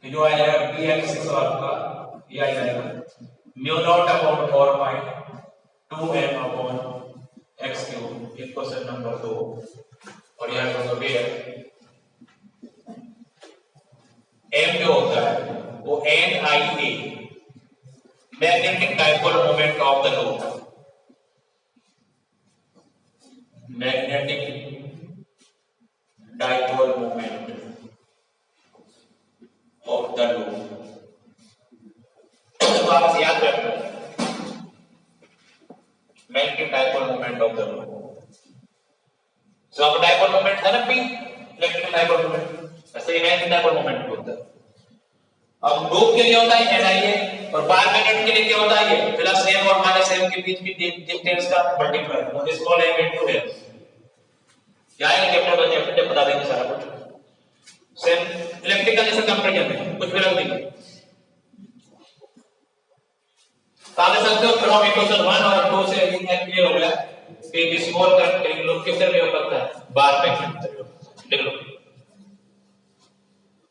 कि जो आ जाएगा px आपका ये आ जाएगा mu not upon 4 pi 2m upon x cube equation number 2, और यहां पर वेयर m जो होता है वो NIA magnetic dipole moment of the loop, magnetic dipole moment of the loop. तो आप याद रखना magnetic dipole moment of the loop, so अब डाइपोल मोमेंट था ना p, इलेक्ट्रिक डाइपोल मोमेंट, ऐसे ही मैग्नेटिक डाइपोल मोमेंट होता है। अब लूप के लिए होता है NIA, और बार मैग्नेट के लिए क्या होता है ये प्लस m और माइनस m के बीच की डिस्टेंस का मल्टीप्लाई, वो स्मॉल m इनटू m, क्या है कैपिटल बन जाए फिर बता देंगे सारा कुछ, सेम इलेक्ट्रिकल जैसे कंपैरिजन में कुछ भी रख देंगे। साथ सकते हो फ्रॉम इक्वेशन 1 और 2 से ये क्लियर हो गया कि स्मॉल करंट के लूप किस तरह में करता है, बार मैग्नेट लिख लो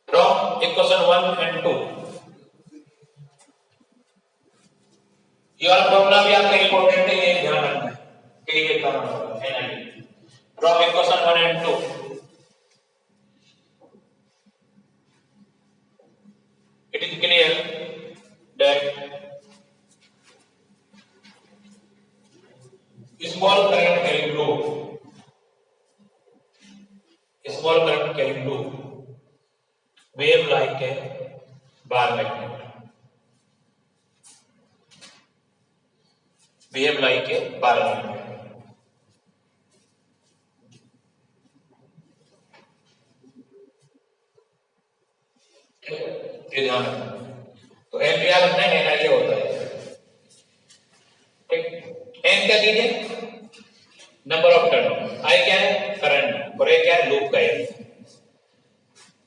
फ्रॉम इक्वेशन 1 एंड 2। ये वाला फॉर्मूला भी आपका इंपॉर्टेंट है, ये ध्यान रखना है कि ये करना होगा NIA from equation 1 and 2। It is clear that small current carrying loop, small current carrying loop wave like a bar magnet, behave like a bar magnet। ये ध्यान रखना, तो n क्या रखना है NIA होता है, ठीक। n क्या दीजिए नंबर ऑफ टर्न, I क्या है करंट, और a क्या है लूप का एरिया।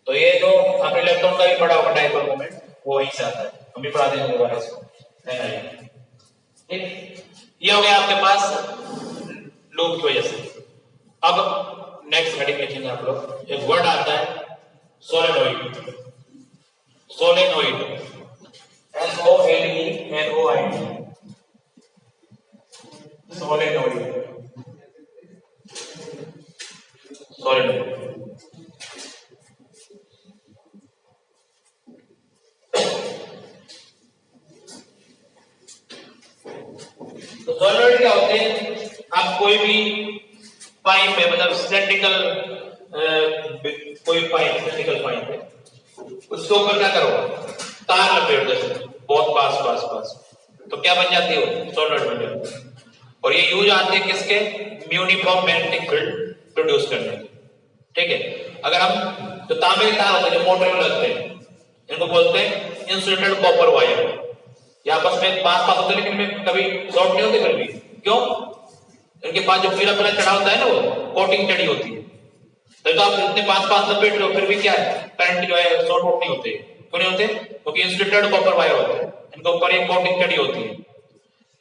तो ये जो आपने इलेक्ट्रॉन का भी पढ़ा होगा डाइपोल मोमेंट वो वहीं से आता है, हम भी पढ़ा देंगे दोबारा इसको NIA, ठीक। ये हो गया आपके पास लूप की वजह से। अब नेक्स्ट हेडिंग लिखेंगे आप लोग, एक वर्ड आता है solenoid, solenoid SOLENOID, solenoid, solenoid. तो सोलेनोइड क्या होते हैं, आप कोई भी पाइप है मतलब सिलेंड्रिकल कोई पाइप सिलेंड्रिकल पाइप है, उसके ऊपर क्या करो तार लपेट दो बहुत पास पास पास, तो क्या बन जाती है सोलेनोइड बन जाती है। और ये यूज आते हैं किसके यूनिफॉर्म मैग्नेटिक फील्ड प्रोड्यूस करने के, ठीक है। अगर हम जो तांबे के तार होते हैं जो मोटर में लगते हैं इनको बोलते हैं इंसुलेटेड कॉपर वायर, ये आपस में पास पास होते हैं लेकिन में कभी शॉर्ट नहीं होते फिर भी, क्यों इनके पास जो पीला पीला चढ़ा होता है ना वो कोटिंग चढ़ी होती है, तो आप इतने पास पास लपेट लो फिर भी क्या है करंट जो है शॉर्ट आउट नहीं होते, क्यों नहीं होते, क्योंकि इंसुलेटेड कॉपर वायर होते हैं, इनके ऊपर एक कोटिंग चढ़ी होती है,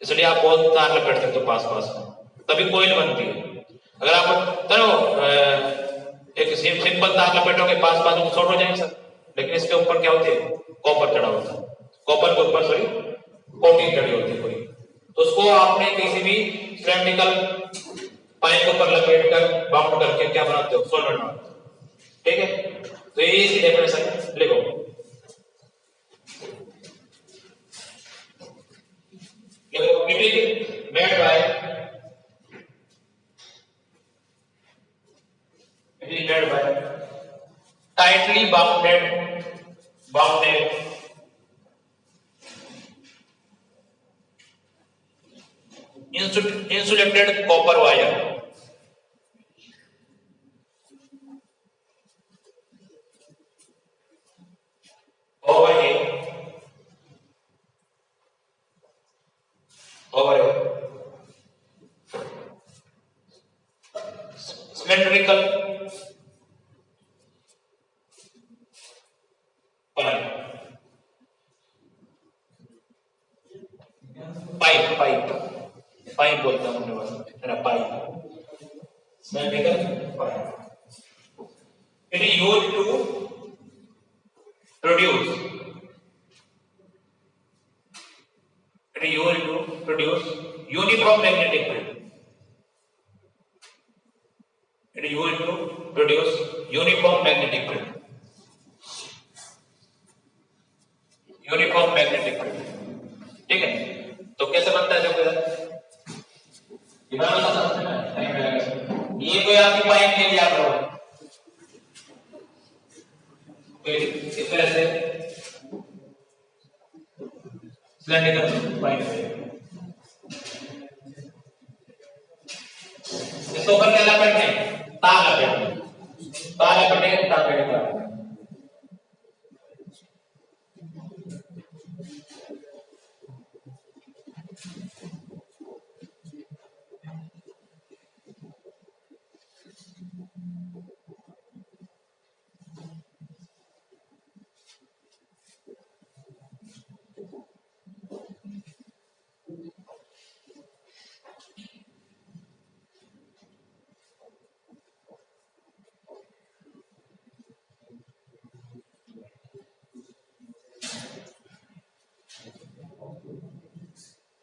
इसलिए आप बहुत तार लपेट सकते हो पास पास में, तभी कोयल बनती है। अगर आप करो एक सिंपल तार लपेटोगे पास पास में शॉर्ट हो जाएंगे सर, लेकिन इसके ऊपर क्या होती है कॉपर चढ़ा होता है, कॉपर के ऊपर सॉरी कोटिंग चढ़ी होती है कोई, तो उसको आपने किसी भी सिलेंड्रिकल पाइप के ऊपर लपेट कर बाउंड करके क्या बनाते हो सोलेनोइड बनाते हो, ठीक है। तो ये इसकी डेफिनेशन लिखो, it is made by insulated copper wire, over a cylindrical pipe pipe pipe बोलता हूँ मेरा pipe cylindrical pipe. It is used to produce uniform magnetic field. It is used to produce uniform magnetic field. Uniform magnetic field, ठीक है। तो कैसे बनता है देखो यार, ये कोई आपकी पाइप के लिए आप रहो इस तरह से सिलेंडर पाइप है, इसके ऊपर क्या लपेटते हैं, तार लपेटते तार।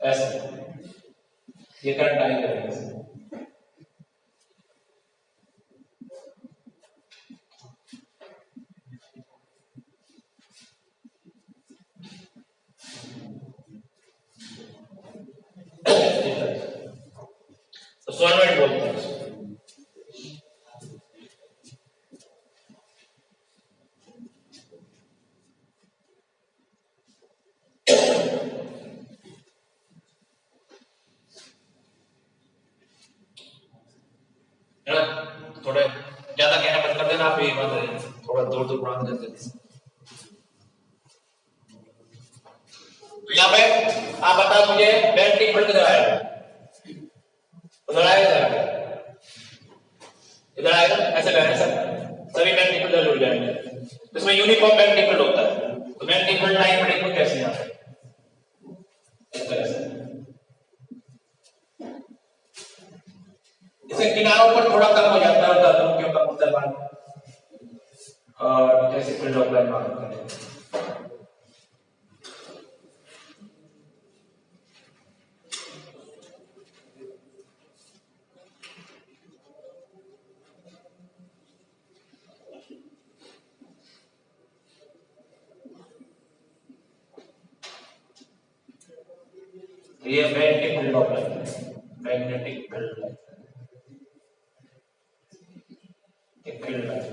ऐसे ये करंट आई करेगा तो सॉल्वेंट बोलते हैं। थोड़ा ज्यादा कहना मत कर देना आप, ये मत थोड़ा दूर दूर बढ़ा देते। यहाँ पे आप बताओ मुझे मैग्नेटिक फील्ड किधर आएगा, उधर आएगा, इधर आएगा, ऐसे करना सर, सभी मैग्नेटिक फील्ड जुड़ जाएंगे। इसमें यूनिफॉर्म मैग्नेटिक फील्ड होता है, तो मैग्नेटिक फील्ड लाइन मैग्नेटिक कैसे आता है, इस तरह से। इसे किनारों पर थोड़ा कम हो जाता है, धातुओं के कम होता है और जैसे फील्ड ऑफ लाइन मारते हैं। ये magnetic field of line, magnetic field line, एक फील्ड लाइन,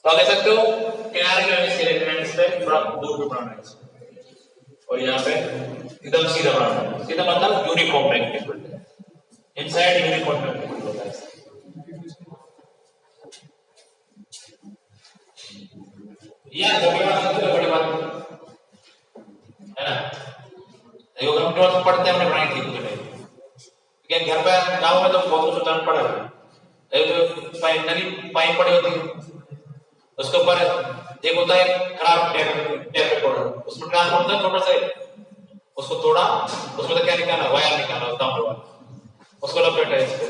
तो आप देख सकते हो किनारे के एलिमेंट्स पे थोड़ा दूर दूर बनाना है और यहाँ पे एकदम सीधा बनाना है। सीधा मतलब uniform magnetic field, inside uniform magnetic field होता है। ये बड़ी बात है ना, देखो हम तो पढ़ते हैं, हमने पढ़ाई थी कुछ नहीं, लेकिन घर पे गाँव में तो बहुत कुछ जानना पड़ा है। एक पाइप नली पाइप पड़ी होती है, उसके ऊपर एक होता है खराब टेप रिकॉर्डर, उसमें ट्रांसफॉर्मर छोटा सा, उसको तोड़ा, उसमें तो क्या निकाला, वायर निकाला, उसको लपेटा इस पे।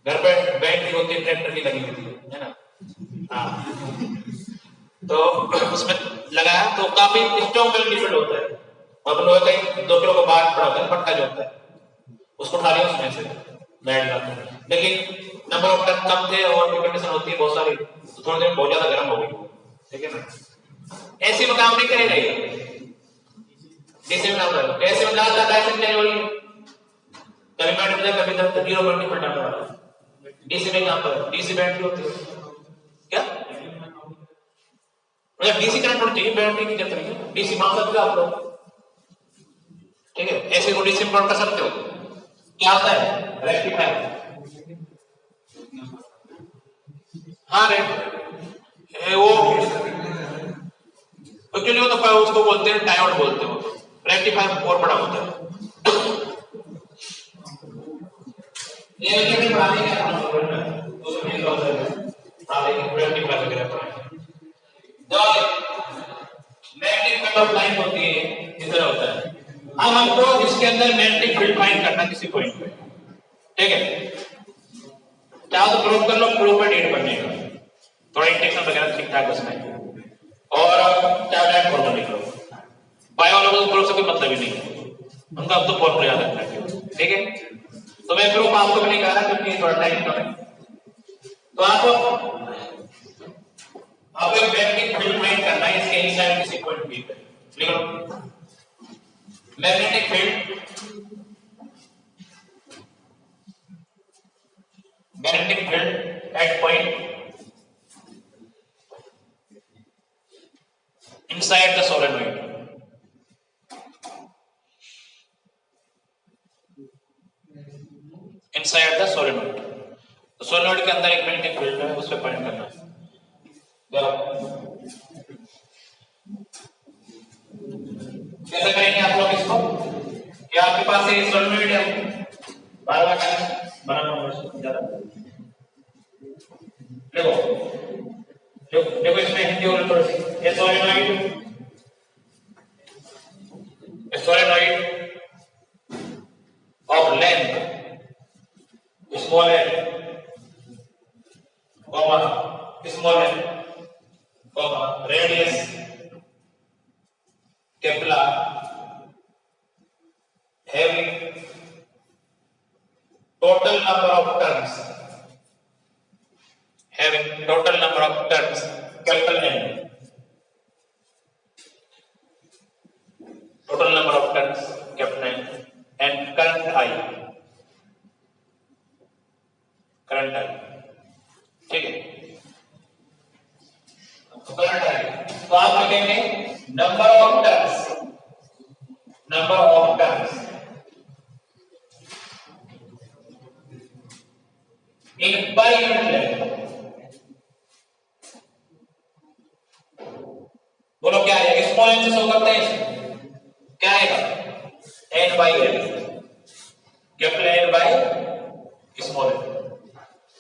घर पे बैटरी होती है, ट्रैक्टर की लगी हुई है ना, हाँ, तो उसमें लगाया तो काफी स्ट्रॉन्ग मैग्नेटिक फील्ड होता है। और लोहे का 2 किलो का बार पड़ा होता है, पट्टा जो होता है, उसको उठा लिया उसमें से बैठ जाता है। लेकिन नंबर ऑफ टन कम थे और भी कंडीशन होती है बहुत सारी, तो थोड़ी देर बहुत ज्यादा गर्म हो गई, ठीक है ना। ऐसे में काम नहीं करेगा ये, डीसी में काम करेगा, ऐसे में ज्यादा डायरेक्शन चेंज हो रही है, कभी बैटरी में कभी तक 0 वोल्ट पर डालने वाला है। डीसी में काम करेगा, डीसी बैटरी होती है क्या, मतलब डीसी करंट होना चाहिए, बैटरी की जरूरत नहीं है, डीसी मान सकते हो आप लोग, ठीक है। ऐसे को डीसी में कर सकते हो। क्या होता है रेक्टिफायर, हाँ वो एक्चुअली वो तो उसको बोलते हैं डायोड बोलते हैं, वो तो रेक्टिफायर और बड़ा होता है। ये लेकिन पढ़ाने का काम करना तो समझ लो पढ़ाने की रेक्टिफायर वगैरह पढ़ाएंगे। जब मैग्नेटिक फील्ड ऑफ लाइन होती है इस तरह होता है। अब हमको इसके अंदर मैग्नेटिक फील्ड फाइंड करना किसी पॉइंट पे, ठीक है। चाहो तो प्रूव कर लो, प्रूव पर नीड बनने का थोड़ा इंटेक्शन वगैरह ठीक ठाक उसमें, और चाहे डायरेक्ट फॉर्मूला लिख लो। बायो वालों को प्रूफ से कोई मतलब ही नहीं है, उनका अब तो फॉर्मूला याद रखना है, ठीक है। तो मैं प्रूफ आपको भी नहीं कह रहा क्योंकि थोड़ा टाइम कम है। तो आपको एक मैग्नेटिक फील्ड फाइंड करना है इसके इनसाइड किसी पॉइंट पी पे, लिख लो magnetic field, magnetic field at point inside the solenoid, inside the solenoid। तो सोलेनोइड के अंदर एक मैग्नेटिक फील्ड है, उस पे पॉइंट करना है। कैसे करेंगे आप लोग इसको, कि आपके पास ये सोलेनोइड है, बार-बार बनाना ज्यादा देखो इसमें हिंदी और थोड़ी सी, ये solenoid of length small l, comma small l, comma radius capital R, having total number of turns, having total number of turns capital N, total number of turns capital N, and current I, ठीक है। Current I तो आप लिखेंगे number of turns in per unit length. बोलो क्या आएगा, small N से show करते हैं, क्या आएगा n by l, capital N by small n।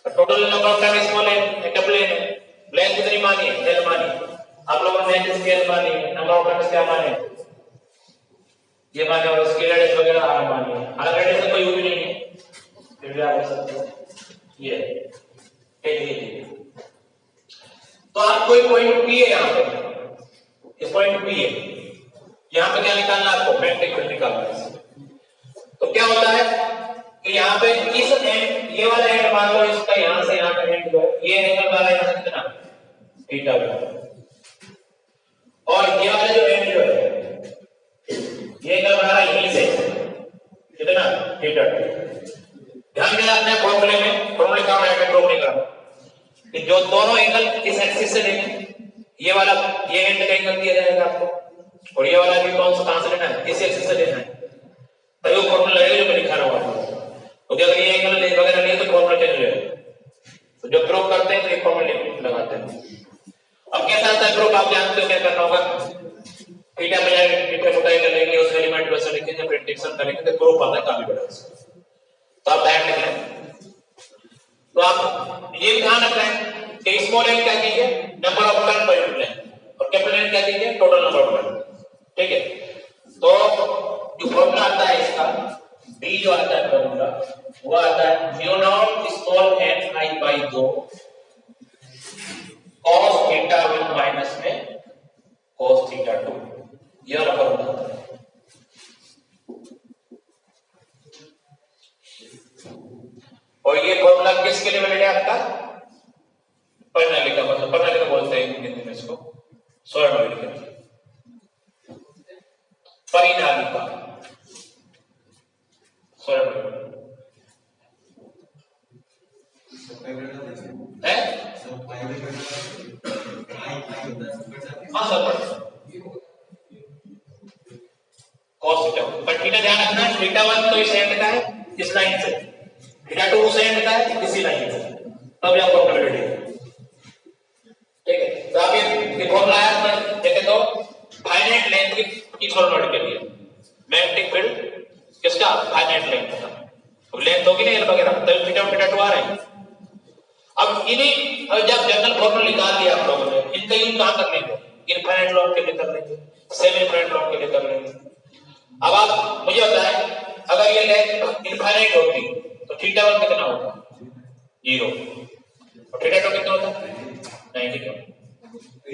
Total number of turn small n capital N है, लेंथ कितनी मानी है, l मानी। आप लोगों ने लेंथ स्केल मानी है, नंबर ऑफ टर्न क्या माने, ये माने, और स्केल रेडियस वगैरह r मानी है। r रेडियस का कोई यूज नहीं है, फिर भी आप समझ सकते हो ये ठीक। तो आप कोई पॉइंट P है, यहां पे इस पॉइंट P है, यहां पे क्या निकालना है आपको, मैग्नेटिक फील्ड निकालना है। तो क्या होता है कि यहाँ पे इस एंड, ये वाला एंड मान लो इसका यहां से यहां का एंड जो ये एंगल वाला यहां से कितना थीटा है, और ये वाला जो एंड जो है ये एंगल बना रहा है यहीं से कितना थीटा। ध्यान देना अपने फॉर्मूले में, फॉर्मूले का मैं प्रूव नहीं कर रहा कि जो दोनों एंगल इस एक्सिस से लेंगे, ये वाला ये एंड का एंगल दिया जाएगा आपको, और ये वाला भी कौन सा कहां से लेना है, इस एक्सिस से लेना है। तो वो फॉर्मूला लगेगा जो मैं लिखा रहा हूं। तो अगर ये एंगल वगैरह नहीं तो फॉर्मूला चेंज हो जाएगा। तो जब प्रूव करते हैं तो एक फॉर्मूला लगाते हैं। अब कैसा आता है प्रूफ, आप जानते हो क्या करना होगा, थीटा पे जाके थीटा मोटाई कर लेंगे, उस एलिमेंट वैसे लिखेंगे, फिर इंटीग्रेशन करेंगे तो प्रूफ आता है काफी बड़ा। तो आप ध्यान लिख लें। तो आप ये ध्यान रख लें कि स्मॉल एन क्या कीजिए, number of turn per unit लें, और कैपिटल एन क्या कीजिए, टोटल नंबर ऑफ टर्न, ठीक है। तो जो फॉर्मूला आता है इसका डी जो आता है फॉर्मूला वो आता है mu naught small n I by 2 cos theta 1 minus में cos थीटा 2, ये वाला फॉर्मूला आता है। और ये फॉर्मूला किसके लिए वैलिड है आपका, प्रणाली का, मतलब प्रणाली का बोलते हैं हिंदी में इसको, सोलेनोइड के लिए परिणामी का सोलेनोइड है। हाँ सर cos थीटा, पर थीटा ध्यान रखना है थीटा 1 तो इस एंड का है इस लाइन से, थीटा 2 उस एंड का है इसी लाइन से, तब यह प्रोबेबिलिटी है। ठीक है, तो आप ये फॉर्मूला है देखें तो फाइनाइट लेंथ की सोलेनॉइड के लिए मैग्नेटिक फील्ड किसका फाइनाइट लेंथ का, तो लेंथ होगी ना एल वगैरह, तब थीटा 1 थीटा 2 आ रहे हैं। अब इन्हीं जब जनरल फॉर्मूला निकाल लिया आप लोगों ने, इनका यूज कहां कर लेंगे, इनफाइनाइट लॉन्ग के लिए कर लेंगे, सेमी इनफाइनाइट लॉन्ग के लिए कर लेंगे। अब आप मुझे बताएं अगर ये लेंथ इनफाइनाइट होती तो थीटा 1 कितना होता, 0, और थीटा 2 कितना होता, 90 क्यों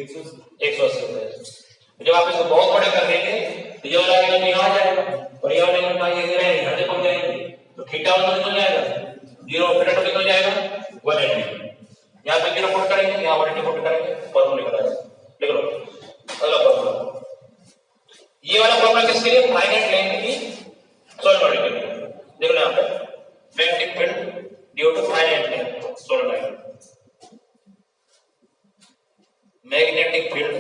180 होता है। जब आप इसको बहुत बड़ा कर देंगे तो ये वाला एंगल यहां आ जाएगा और ये वाला एंगल का ये रहेगा, यहां से पहुंच जाएंगे, तो थीटा 1 कितना हो जाएगा 0, थीटा 2 कितना हो जाएगा 180। यहां पे 0 पुट करेंगे, यहां 180 पुट करेंगे, फॉर्मूला निकल आएगा। लिख लो अगला फॉर्मूला, ये वाला फॉर्मूला किसके लिए, फाइनाइट लेंथ की सोलेनॉइड के लिए। देख लो यहां पे magnetic field due to finite length solenoid, magnetic field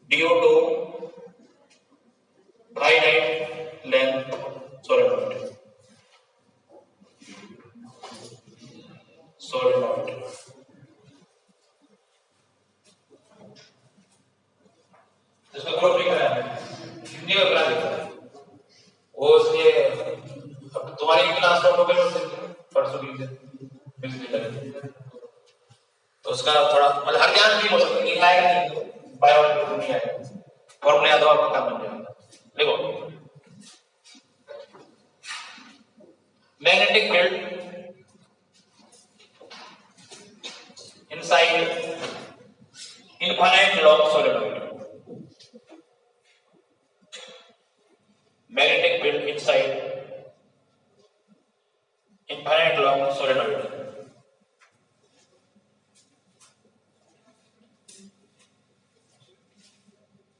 due to finite length solenoid, solenoid इसको ग्रुप लिखा है हिंदी में बना लिखा है वो, इसलिए अब तुम्हारी क्लास नोट हो गई परसों की तो उसका थोड़ा मतलब हर ध्यान नहीं हो सकता, नहीं आएगा नहीं बायोलॉजी नहीं आएगा, फॉर्मूला याद हो आपका काम बन जाएगा। देखो magnetic field inside infinite long solenoid, magnetic field inside infinite long solenoid,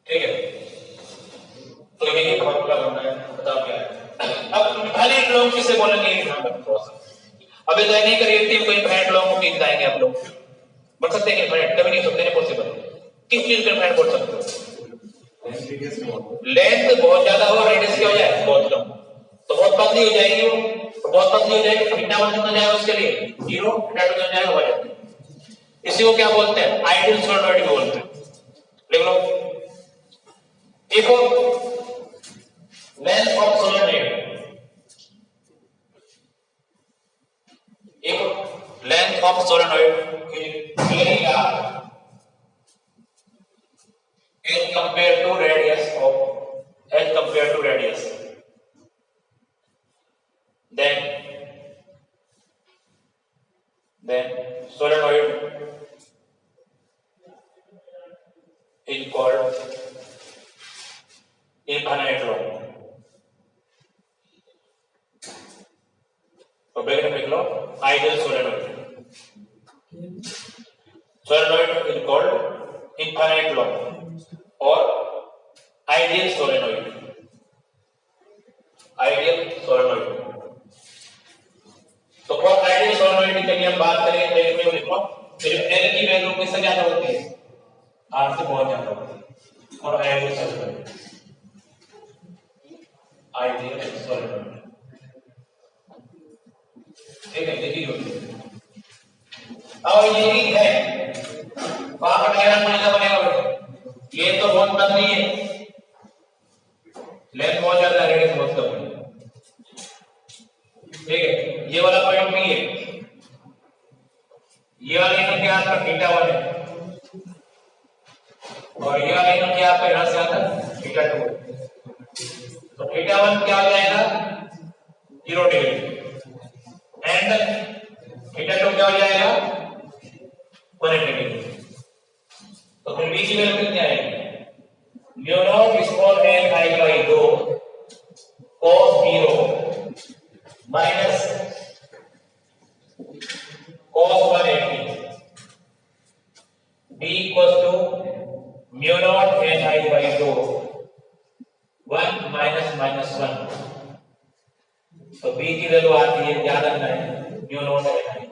ठीक है, तो ये फॉर्मूला बनना है, बताओ क्या है। अब इनफाइनाइट लॉन्ग किसे बोलेंगे ये ध्यान रखो। अब ये नहीं करिए को इनफाइनाइट लॉन्ग को किस जाएंगे आप लोग, बोल सकते हैं इनफाइनाइट, कभी नहीं सकते, नहीं पॉसिबल। किस चीज का इनफाइनाइट बोल सकते हो, लेंथ बहुत ज्यादा हो रेडियस क्या हो जाए बहुत कम, तो बहुत पतली हो जाएगी वो, तो बहुत पतली हो जाएगी, थीटा 1 कितना जाएगा उसके लिए 0, थीटा 2 कितना जाएगा 180। इसी को क्या बोलते हैं, आइडियल सोलेनॉइड बोलते हैं। लिख लो देखो लेंथ ऑफ सोलेनॉइड, एक length of solenoid very large as compared to radius then solenoid is called infinite long। तो ब्रैकेट में लिख लो ideal solenoid, solenoid is called infinite long or ideal solenoid, ideal solenoid। तो for ideal solenoid के लिए हम बात करें तो इसमें लिखो फिर एल की वैल्यू किससे ज्यादा होती है, आर से बहुत ज्यादा होती है, और आइडियल सोलेनॉइड, आइडियल सोलेनॉइड, ठीक है यही होती है। और यही है वहां पर डायग्राम बनेगा, ये तो बहुत पतली है, लेंथ बहुत ज्यादा है, रेडियस बहुत कम है, ठीक है। ये वाला पॉइंट भी है, ये वाला एंगल क्या आपका थीटा 1 है, और ये वाला एंगल क्या आपका यहां से आता थीटा 2 है, तो थीटा 1 क्या हो जाएगा 0 डिग्री एंड थीटा 2 क्या हो जाएगा 180 डिग्री। तो फिर बी की वैल्यू कितनी आएगी, mu naught small n I by 2 cos 0 minus cos 180 b equals to mu naught n I by 2 1 minus minus 1। तो b की वैल्यू आती है, याद रखना है म्यू नॉट एन आई,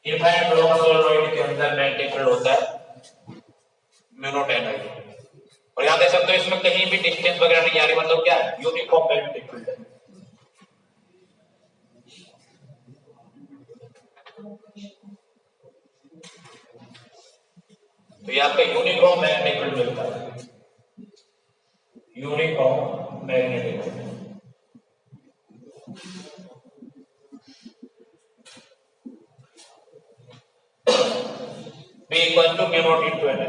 इनफाइनाइट फ्लो का सोलेनोइड के अंदर मैग्नेटिक फील्ड होता है म्यू नॉट एन आई। और यहां देख सकते हो इसमें कहीं भी डिस्टेंस वगैरह नहीं आ रही, मतलब क्या है, यूनिफॉर्म मैग्नेटिक फील्ड है। तो ये आपका यूनिफॉर्म मैग्नेटिक फील्ड मिलता है, uniform magnetic field. B equal to mu naught into N,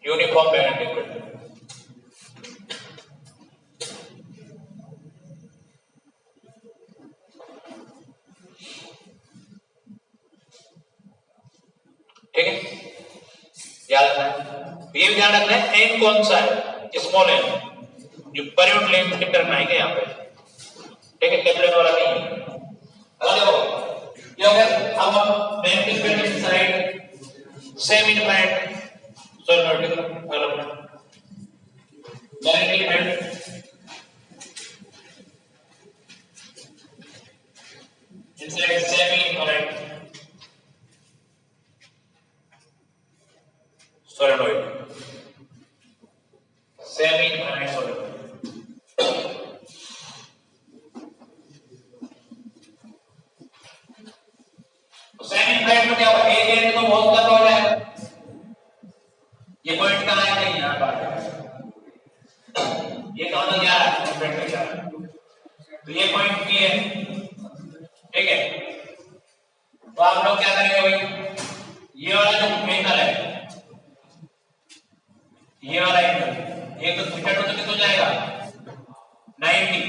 uniform magnetic field. ठीक है, याद रखना है। ये भी ध्यान रखना है एन कौन सा है, स्मॉल एन, जो पर यूनिट लेंथ के टर्म आएंगे यहाँ पे, ठीक है, कैपिटल वाला नहीं है। अगर देखो ये हो गया, अब हम magnetic field inside same infinite solenoid अलग magnetic field inside semi infinite solenoid, semi infinite solenoid. Semi infinite में क्या होगा, एक एंड तो बहुत लंबा हो जाएगा, ये पॉइंट कहां है, नहीं यहां पर, ये कहां तक जा रहा है, इनफाइनाइट तक जा रहा है, तो ये पॉइंट पी है, ठीक है। तो आप लोग क्या करेंगे भाई, ये वाला जो एंगल है, ये वाला एंगल, ये तो थीटा टू तो कितना हो जाएगा 90,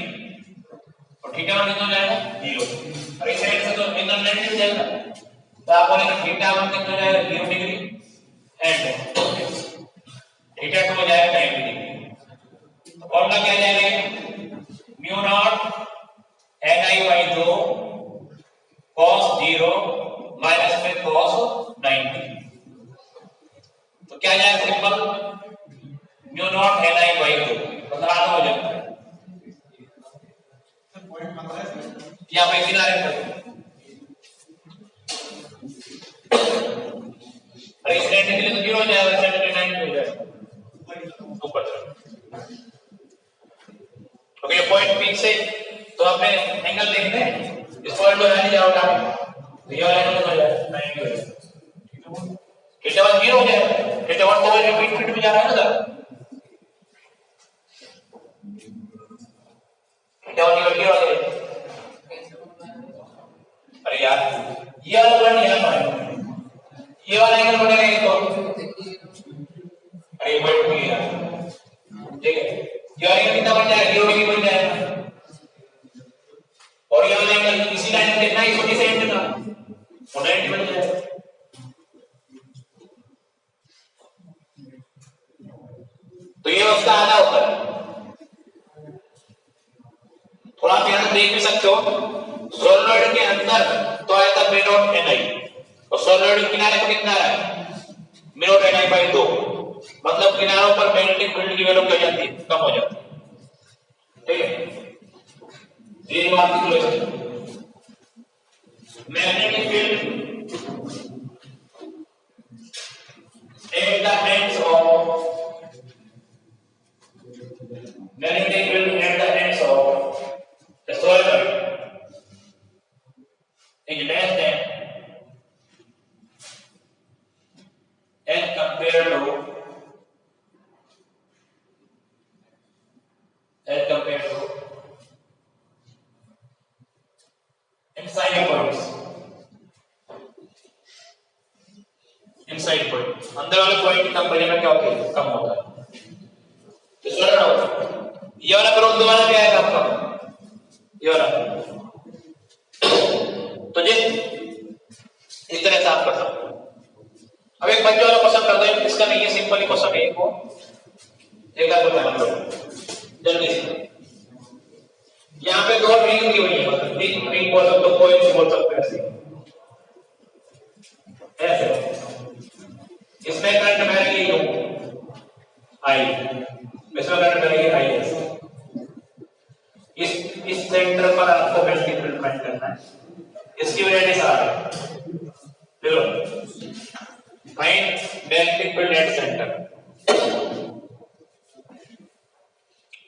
और थीटा वन कितना हो जाएगा 0, और इस साइड से तो एंगल 90 हो जाएगा, तो आप बोलेंगे थीटा वन कितना हो जाएगा 0 डिग्री एंड थीटा टू हो जाएगा 90 डिग्री। तो फॉर्मूला क्या जाएगा, mu naught n I by 2 cos 0 minus में cos 90, तो क्या जाएगा simple mu naught n I by 2, मतलब आधा हो जाता है, यहाँ पे किनारे पर अरे इस रेंज के लिए तो 0 हो जाएगा, इस रेंज के लिए 90 हो जाएगा ऊपर तरफ। ओके, पॉइंट पी से तो आपने एंगल देखने इस पॉइंट पर नहीं जाओगे आप, ये वाला एंगल हो जाएगा 90 हो जाएगा, थीटा वन 0 हो जाएगा, थीटा वन तो रिपीट फीट में जा रहा है ना सर, थीटा वन की वैल्यू आ गई। अरे यार ये वाला पॉइंट यहाँ पर है, ये वाला एंगल बनेगा ये तो, अरे पॉइंट भी है, ठीक है, ये वाला एंगल कितना बन जाएगा 0 डिग्री बन जाएगा, और ये वाला एंगल इसी लाइन में देखना, छोटी सी एंगल का 90 बन जाएगा। तो ये उसका आधा होता है। थोड़ा आप यहां देख भी सकते हो, सोलेनोइड के अंदर तो आया था म्यू नॉट एन आई, और सोलेनोइड के किनारे पर कितना है mu naught n I by 2, मतलब किनारों पर मैग्नेटिक फील्ड की वैल्यू क्या हो जाती है, कम हो जाती है, ठीक है। ये बात की magnetic field at the ends of magnetic field at the ends of the solenoid is less than as compared to inside point अंदर वाले पॉइंट की कंपेरिजन में क्या होता है, कम होता है। तो ये वाला ग्रोथ दोबारा क्या आएगा आपका, ये वाला, तो जी इस तरह से आप कर सकते हो। अब एक बच्चे वाला क्वेश्चन कर दो, इसका नहीं है, सिंपल ही क्वेश्चन है, को एक बार बताना जल्दी से। यहाँ पे दो रिंग की हुई है, मतलब रिंग बोल सकते हो, कोई बोल सकते हो, ऐसे इसमें करंट बहेगी यू आई, इसमें करंट बहेगी आई एस। इस सेंटर पर आपको मैग्नेटिक फील्ड फाइंड करना है, इसकी रेडियस r है। देखो find magnetic field at centre,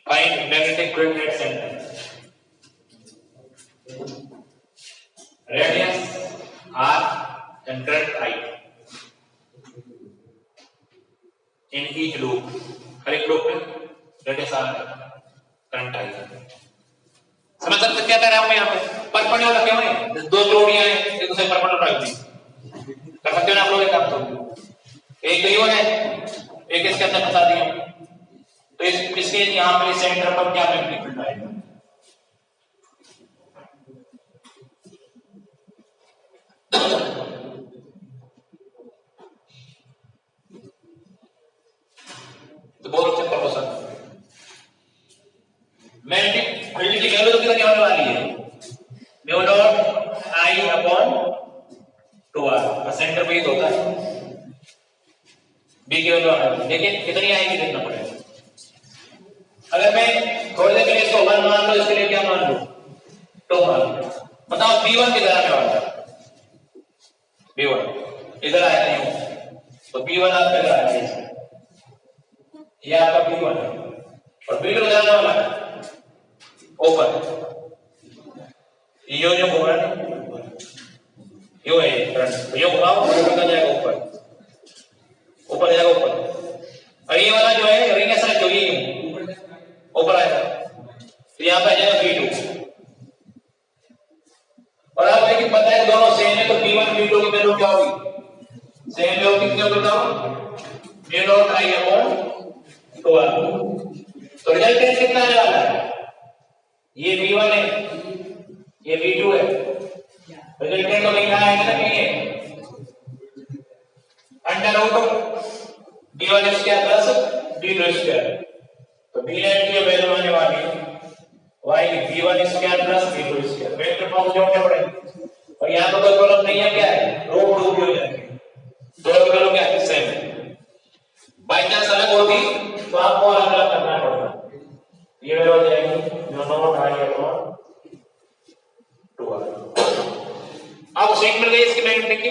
find magnetic field at centre, radius r and current I in each loop, हर एक लूप में रेडियस r करंट I। समझ सकते क्या कह रहा हूं मैं यहाँ पे? परपेंडिकुलर रखे हुए हैं, दो जोड़ियां हैं एक दूसरे परपेंडिकुलर रख दी, कर सकते हो ना आप लोग? एक काम तो एक तो है, एक इसके अंदर फंसा दिया, तो इसके यहाँ पे सेंटर पर क्या मैग्नेटिक फील्ड आएगा? तो बहुत सिंपल क्वेश्चन, मैग्नेटिक फील्ड की वैल्यू तो कितनी होने वाली है? Mu naught I upon 2r, centre पे ही होता है b की वैल्यू आना है, लेकिन कितनी आएगी देखना पड़ेगा। अगर मैं थोड़ी देर के लिए इसको 1 मान लो, इसके लिए क्या मान लो? 2 मान लो। बताओ b1 किधर आने वाला है? b1 इधर आया नहीं, तो b1 आपका इधर आएगा, ये आपका b1 है, और b2 किधर आने वाला है? ऊपर, ये जो घूम रहा है यो है करंट, यो घुमाओ किधर जाएगा? ऊपर, ऊपर जाएगा ऊपर, और ये वाला जो है रिंग ऐसा जो ये ऊपर आएगा, तो यहाँ पे जाएगा b2। और आप देखिए पता है दोनों सेम है, तो b1 b2 की वैल्यू क्या होगी? सेम वैल्यू कितनी होगी बताओ? Mu naught I upon 2r। तो रिजल्टेंट कितना आने वाला है? ये b1 है, ये b2 है, रिजल्टेंट तो लिखा है ना ये under root b1 square plus b2 square, तो b नेट की वैल्यू आने वाली है y b1 square plus b2 square, vector form जोड़ने पड़ेंगे, और यहां पर कोई प्रॉब्लम नहीं है, क्या है? रूट 2 की हो जाएगी, दोनों की वैल्यू क्या है? सेम है। बाय चांस अलग होगी तो आपको अलग अलग करना पड़ेगा, ये वैल्यू हो जाएगी mu naught I upon 2r। अब सीट मिल गई इसकी मैग्नेटिक की,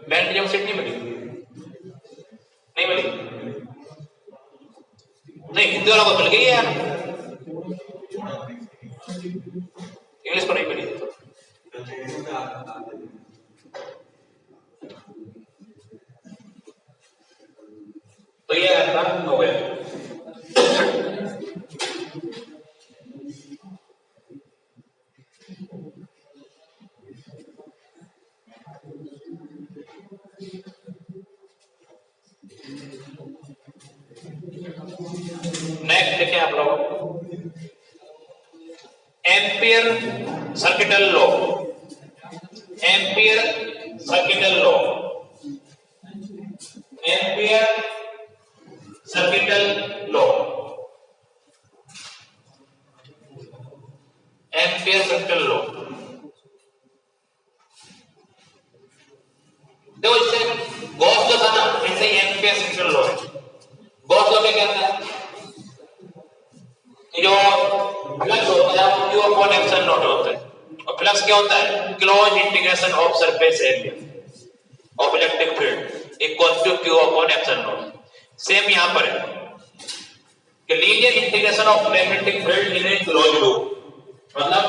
मैग्नेटिक सीट नहीं मिली, नहीं मिली, नहीं हिंदी वाला को मिल गई है यार, इंग्लिश को नहीं मिली। तो ये आपका हो गया। नेक्स्ट देखिए आप लोग ampere circuital law, ampere circuital law, ampere circuital law, ampere circuital law. देखो इससे गॉस जो था ना, ऐसे ही एम्पियर सर्किटल लॉ है। गॉस लॉ क्या कहता है? जो फ्लक्स होता है वो Q अपॉन एप्सिलॉन नॉट होता है, और फ्लक्स क्या होता है? Close integration of surface area of electric field equal to Q upon epsilon naught. Same यहां पर है कि linear integration of magnetic field in a close loop, मतलब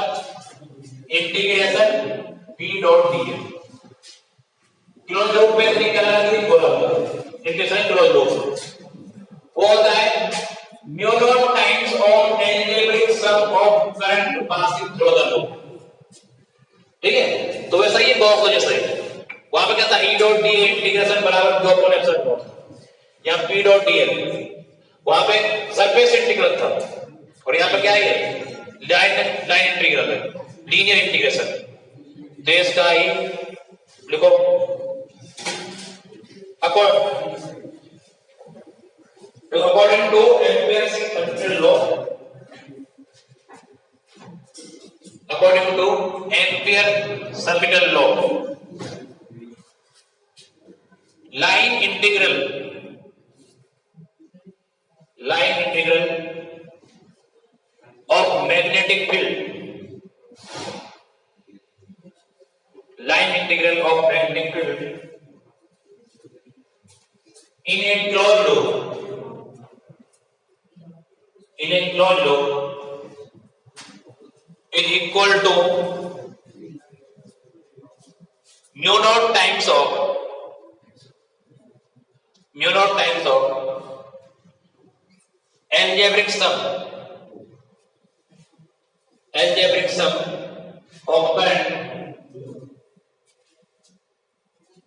integration P dot dl। Close loop में क्या लगेगी? बोला इंटीग्रेशन क्लोज लूप वो होता है mu not times of algebraic sum of current passing through the loop. ठीक है, तो वैसा ही गॉस लॉ जैसा ही, वहां पे क्या था? E डॉट d इंटीग्रेशन बराबर Q अपॉन एप्सिलॉन नॉट, यहां P डॉट dl, वहां पे सरफेस इंटीग्रल था, और यहां पे क्या है? लाइन इंटीग्रल है, लीनियर इंटीग्रेशन। तो इसका ही लिखो according to Ampere's circuital law, according to Ampere circuital law, line integral of magnetic field integral of magnetic field in a closed loop is equal to mu naught times of algebraic sum of current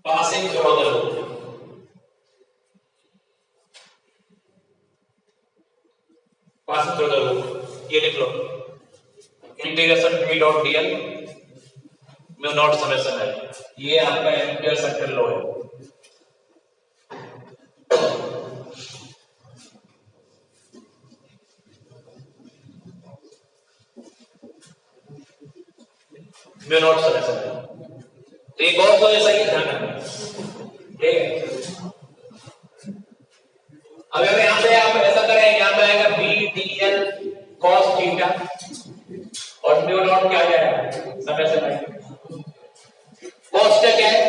passing through the loop. ये लिख लो, integration v dot dl mu naught summation है, ये आपका ampere circle law है। Mu naught summation है, तो ये बहुत तो ऐसा ही ध्यान रखना, ठीक है। अब यहाँ पे आप ऐसा करें, यहाँ पे आएगा b dl cos थीटा और म्यू नॉट क्या आ जाएगा समेशन है। cos क्या है?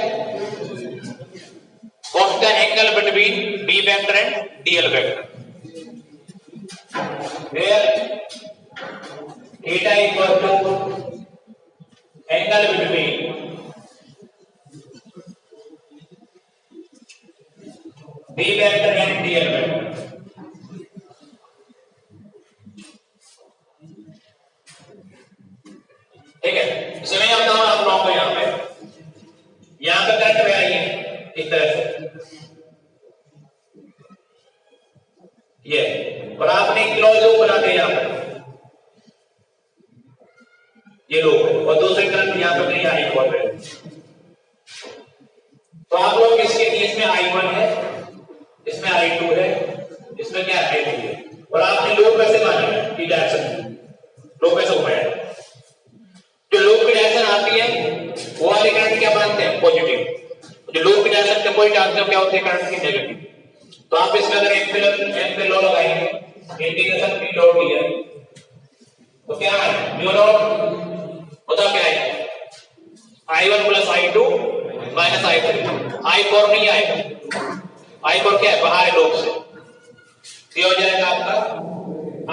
cos का angle between b vector and dl vector, where theta equal to angle between b vector and dl vector. ठीक है, इसमें मैं बताऊं आप लोगों को, यहाँ पे करंट बह रही है इस तरह से, ये, और आपने क्लोज लूप बना दिया यहाँ पे, ये लूप है, और दूसरी करंट यहाँ पे नहीं आई हुआ है। तो आप लोग इसके लिए, इसमें I1 है, इसमें I2 है, इसमें क्या है I3 है, और आपने लूप कैसे माना है कि डायरेक्शन लूप कैसे घुमाया, जो लूप की डायरेक्शन आती है वो वाली करंट क्या मानते हैं पॉजिटिव, जो लूप की डायरेक्शन के कोई डायरेक्शन क्या होती है करंट की नेगेटिव। तो आप इसमें अगर एम्पियर लॉ लगाएंगे इंटीग्रेशन v डॉट dl तो क्या है म्यू नॉट होता क्या है I1 plus I2 minus I3, I4 नहीं आएगा, I4 क्या है बाहर है लूप से, ये हो जाएगा आपका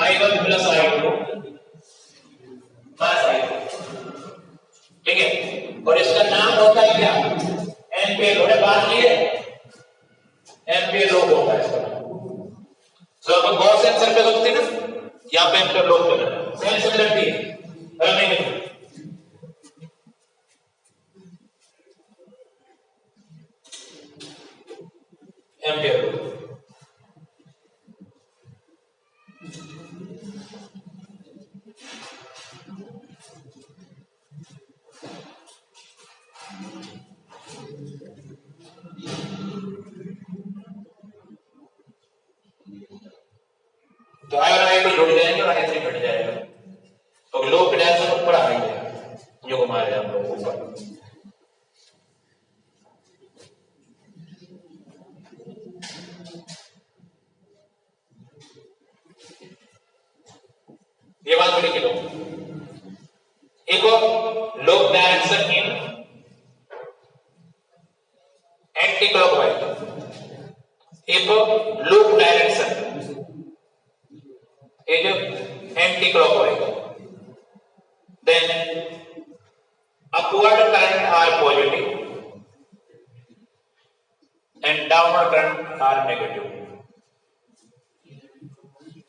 I1 plus I2 minus I3, ठीक है। और इसका नाम होता है क्या एम्पियर लॉ, बात की है एम्पियर लॉ होता है इसका। तो अपन गॉस सेंसर पे होती है ना, यहाँ पे एम्पियर लॉ होता है, सेम सिमिलरिटी है, नहीं एम्पियर लॉ। तो I1 जुड़ जाएंगे और I3 घट जाएगा, तो लूप की डायरेक्शन ऊपर आ रही है, जो घुमा रहे हैं हम लोग ऊपर। ये बात भी लिख लो, एक loop direction in anti clockwise, एक loop direction is anti-clockwise, then upward current are positive and downward current are negative.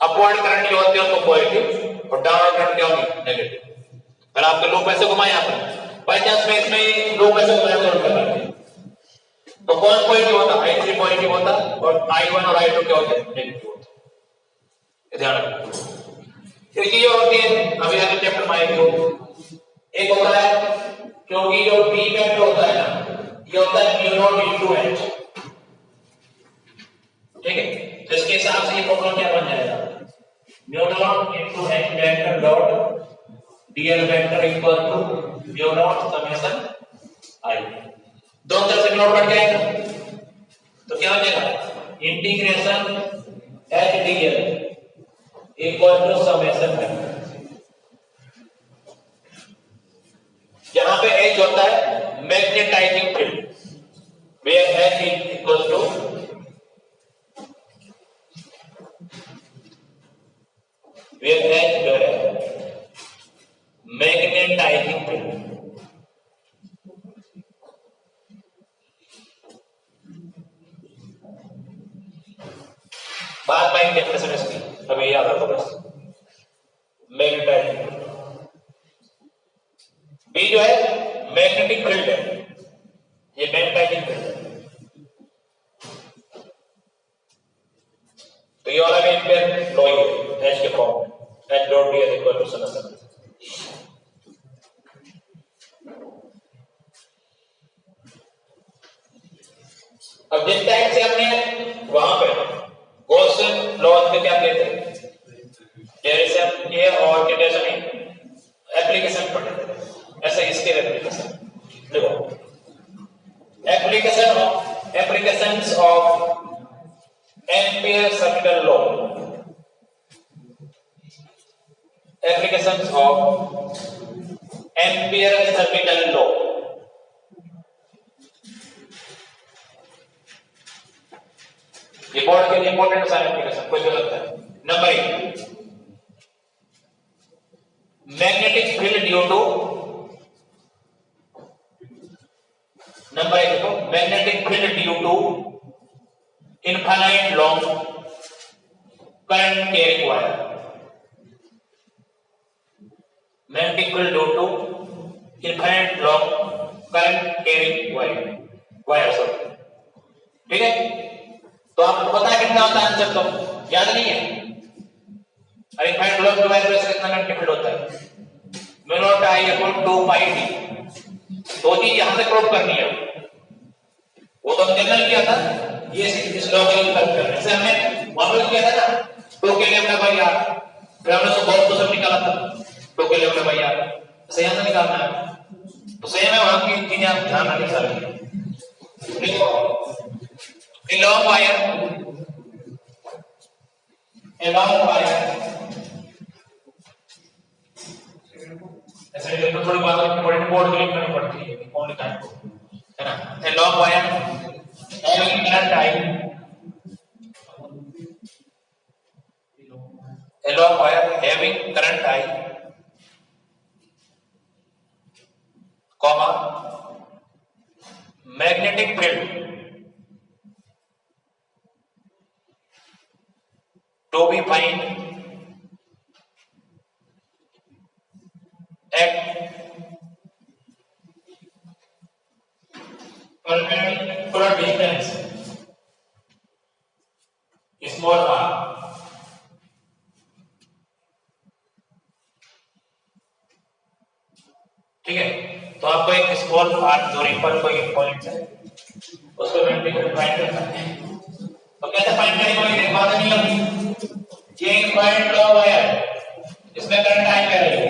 Upward current जो होते हैं उसको पॉजिटिव और डाउनवर्ड करंट क्या होगी नेगेटिव। अगर आपके लूप ऐसे घुमाए आपने बाई चांस में इसमें लूप ऐसे घुमाया तो उल्टा कर दिया, तो कौन पॉजिटिव होता I3 पॉजिटिव होता और I1 और I2 क्या होते नेगेटिव होते, ध्यान रखना। फिर ये होती है अभी आगे चैप्टर में आएगी, एक होता है क्योंकि जो B वेक्टर होता है ना ये होता है म्यू नॉट इनटू H, ठीक है। तो इसके हिसाब से ये फॉर्मूला क्या बन जाएगा mu naught into H vector dot dl vector equal to mu naught summation I, दोनों तरफ से नॉट कट जाएगा तो क्या हो जाएगा integration H dl equal to summation vector. जहां पे H होता है मैग्नेटाइज where H जो है मैग्नेटाइजिंग फील्ड। बात में डेफिनेशन इसकी अभी याद रखो बस। मैग्नेटाइजिंग बी जो है मैग्नेटिक फील्ड है, ये मैग्नेटाइजिंग फील्ड है। तो ये वाला एम्पियर लॉ है H के फॉर्म में, H dot ds equal to summation. अब जिस टाइम से हमने वहां पे गॉस लॉ में क्या कहते हैं, जैसे हम ये और के जैसे नहीं एप्लीकेशन पढ़े थे, ऐसे इसके एप्लीकेशन देखो, applications of Ampere circuital law, applications of Ampere circuital law. ये बोर्ड के लिए इंपॉर्टेंट सारे एप्लीकेशन कोई गलत है। Number 1 magnetic field due to, number 1 देखो magnetic field due to infinite long current carrying wire, magnetic field due to infinite long current carrying wire sorry, ठीक है। तो आपको पता है कितना होता है आंसर, तो याद नहीं है। अरे इनफाइनाइट लॉन्ग वायर में कितना मैग्नेटिक फील्ड होता है, mu naught I upon 2 pi d। दो चीज यहां से प्रूव करनी है, वो तो जनरल किया था, ये इस लॉ का यूज करने से हमने मॉडल किया था ना 2 के लैम्डा बाई r, फिर हमने उसको बहुत सब निकाला था 2 के लैम्डा बाई r, सही आंसर निकालना है। तो सेम है, वहां की चीजें आप ध्यान रखिए सारी। देखो a long wire ऐसे तो थोड़ी बात बड़ी बोर्ड क्लिक करनी पड़ती है ओनली टाइम को, है ना। a long wire having current I, a long wire having current I, comma magnetic field to be find at perpendicular distance small r, ठीक है। तो आपको एक स्मॉल r दूरी पर कोई एक पॉइंट है, उसको मैग्नेटिक फाइंड करना है। तो कैसे फाइंड करेंगे, एक बात नहीं होगी। ये एक पॉइंट लॉ है, इसमें करंट I बह रही है,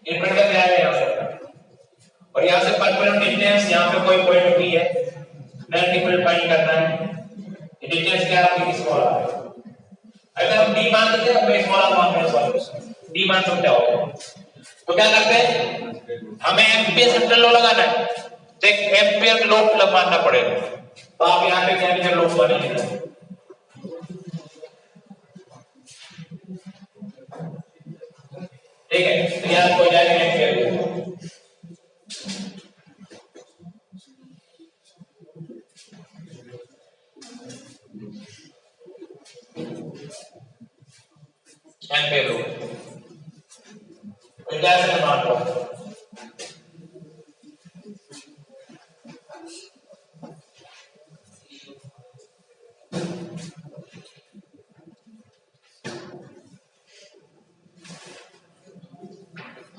इनपुट का क्या है यहां से, और यहां से परपेंडिकुलर डिस्टेंस यहां पे कोई पॉइंट भी है, मैग्नेटिक फील्ड फाइंड करना है। ये डिस्टेंस क्या है, स्मॉल r है। अगर हम d मान देते हैं, हमें स्मॉल r मान लेना सॉल्यूशन d मान तो क्या होगा, तो क्या करते हैं, हमें एम्पियर सर्किटल लॉ लगाना है, तो एक एम्पियर लॉ मानना पड़ेगा। तो आप यहां पे क्या एम्पियर लॉ मानेंगे, ठीक है। तो यहां को जाएगा एम्पियर लॉ, एम्पियर लॉ तो कैसे मान लो,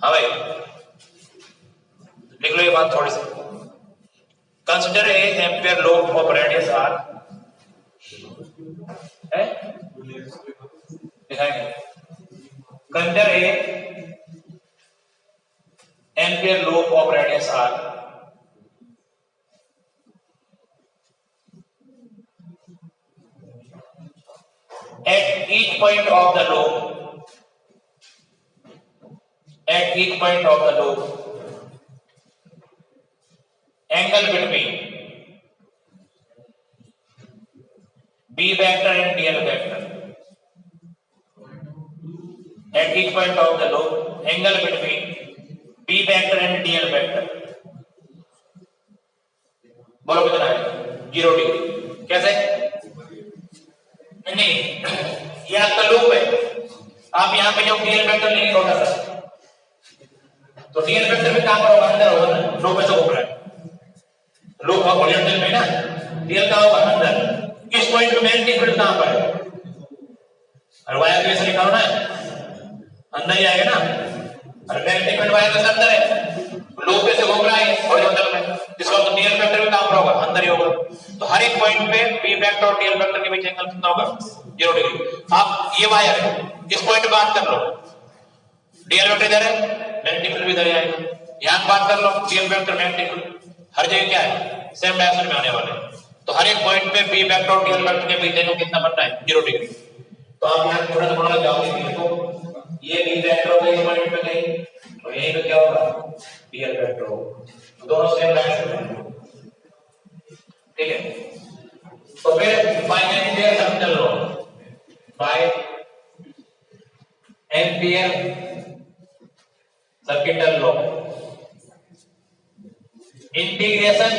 हाँ भाई लिख लो ये बात थोड़ी सी। Consider a ampere law of radius r है, दिखाएंगे। Consider a ampere law of radius r at each point of the loop, at each point of the loop, angle between b vector and dl vector at each point of the loop, angle between P vector and DL vector. बोलो कितना है? 0 degree. कैसे? नहीं, ये आपका loop है। आप यहाँ पे जो DL वेक्टर लेंगे छोटा सा, तो DL वेक्टर में कहाँ पर होगा? अंदर होगा ना, लूप में से घूम रहा है। लूप हॉरिजॉन्टल में ना, DL कहाँ होगा? अंदर। किस पॉइंट पे मैग्नेटिक फील्ड कहाँ पर है? और वायर के से निकालना है, अंदर ही आएगा ना। और मैग्नेटिक फील्ड वायर के अंदर है, लूप में से घूम रहा है हॉरिजॉन्टल में, जिसका मतलब DL वेक्टर में कहां पर होगा? अंदर ही होगा। तो हर एक पॉइंट पे P वेक्टर और DL वेक्टर के बीच एंगल कितना होगा? 0 डिग्री। आप ये वायर है, इस पॉइंट पे बात कर लो, DL वेक्टर इधर है, मैग्नेटिक फील्ड भी इधर आएगा। यहां बात कर लो, DL वेक्टर मैग्नेटिक फील्ड, हर जगह क्या है? सेम डायरेक्शन में आने वाले हैं। तो हर एक पॉइंट पे P वेक्टर और DL वेक्टर के बीच एंगल कितना बनता है? 0 डिग्री। तो आप यहां थोड़ा सा बड़ा जाओगे, देखो ये P वेक्टर होगा इस पॉइंट पे कहीं, तो यहीं पे क्या होगा? DL वेक्टर होगा। दोनों सेम डायरेक्शन में, ठीक है। तो फिर by Ampere circuital law, by Ampere circuital law, integration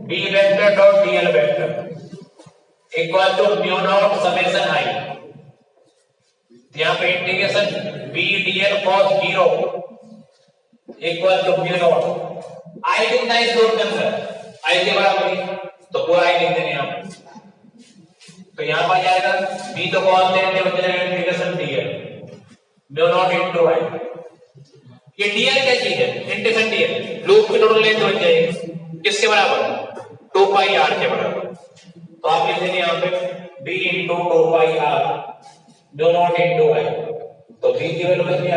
B vector dot DL vector equal to mu naught summation I। यहां पे integration B DL cos 0 equal to mu naught I कितना है? इसको कंसिडर I के बराबर है, तो पूरा I लिख देंगे यहां। तो यहां पर जाएगा B तो कांस्टेंट है, बच जाएगा integration DL mu naught into I। ये DL क्या चीज है? इंटीग्रेशन DL लूप की टोटल लेंथ बच जाएगी किसके बराबर? 2 पाई r के बराबर। तो आप लिख देंगे यहां पे B into 2 pi r mu naught into I। तो B की वैल्यू बच गई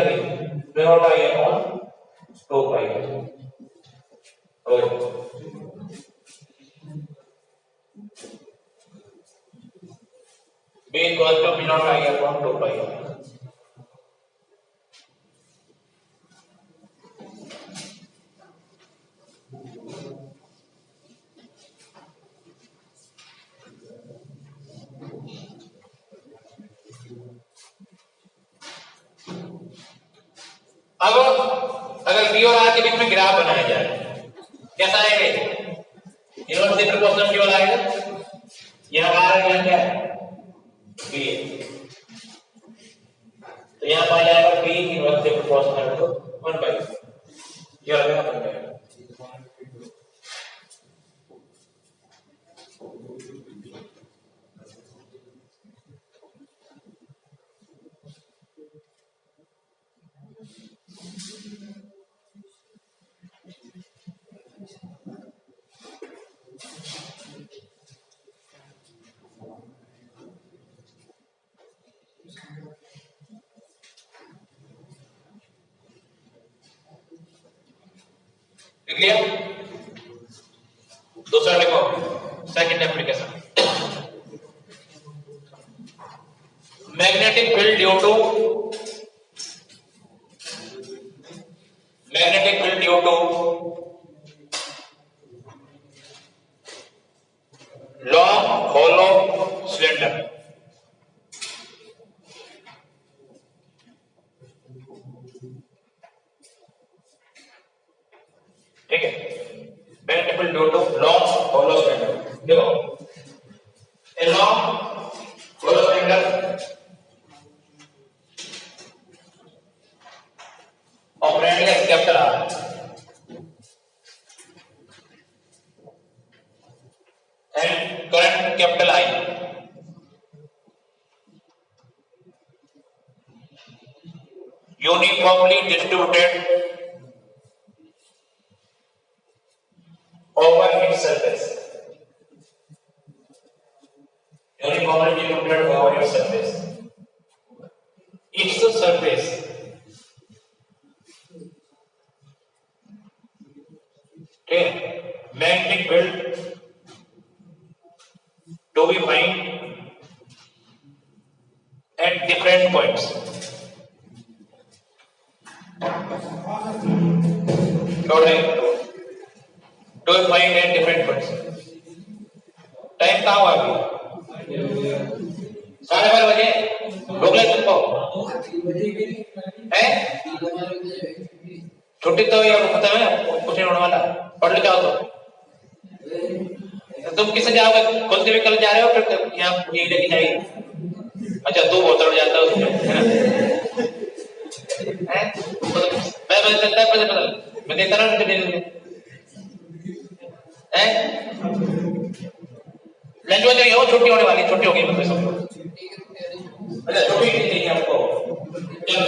mu naught I upon 2 pi. Okay, B equals to mu naught I upon 2 pi। अब अगर B और R के बीच में ग्राफ बनाया जाए, कैसा आएगा? इनवर्सली प्रोपोर्शनल केवल आएगा। यहां R यहां क्या है? B है। तो यहां पर जाएगा B inversely proportional to 1 by. ये आ गया बन जाएगा। क्लियर? दूसरा देखो, second application, magnetic field due to long hollow cylinder. ठीक है, magnetic field due to long hollow cylinder. देखो a long hollow cylinder of radius capital R and current capital I uniformly distributed over its surface. Uniformly distributed over its surface. Its surface magnetic field to be found at different points. To be found at different points. Time कहाँ हुआ अभी? 12:30 भूख लगी तुमको है? छुट्टी तो ये खत्म है, कुछ नहीं होने वाला। पढ़ लिख आओ तो तुम किससे जाओगे? खुद भी कल जा रहे हो फिर यहाँ यही लेके जाएगी? अच्छा तू होटल जाता है उसमें है ना? मैं चलता है बदल मैं देता ना मुझे दे दूंगा हैं? लंच वंच हो, छुट्टी होने वाली, छुट्टी हो गई मतलब सब। अच्छा छुट्टी नहीं चाहिए आपको, चलो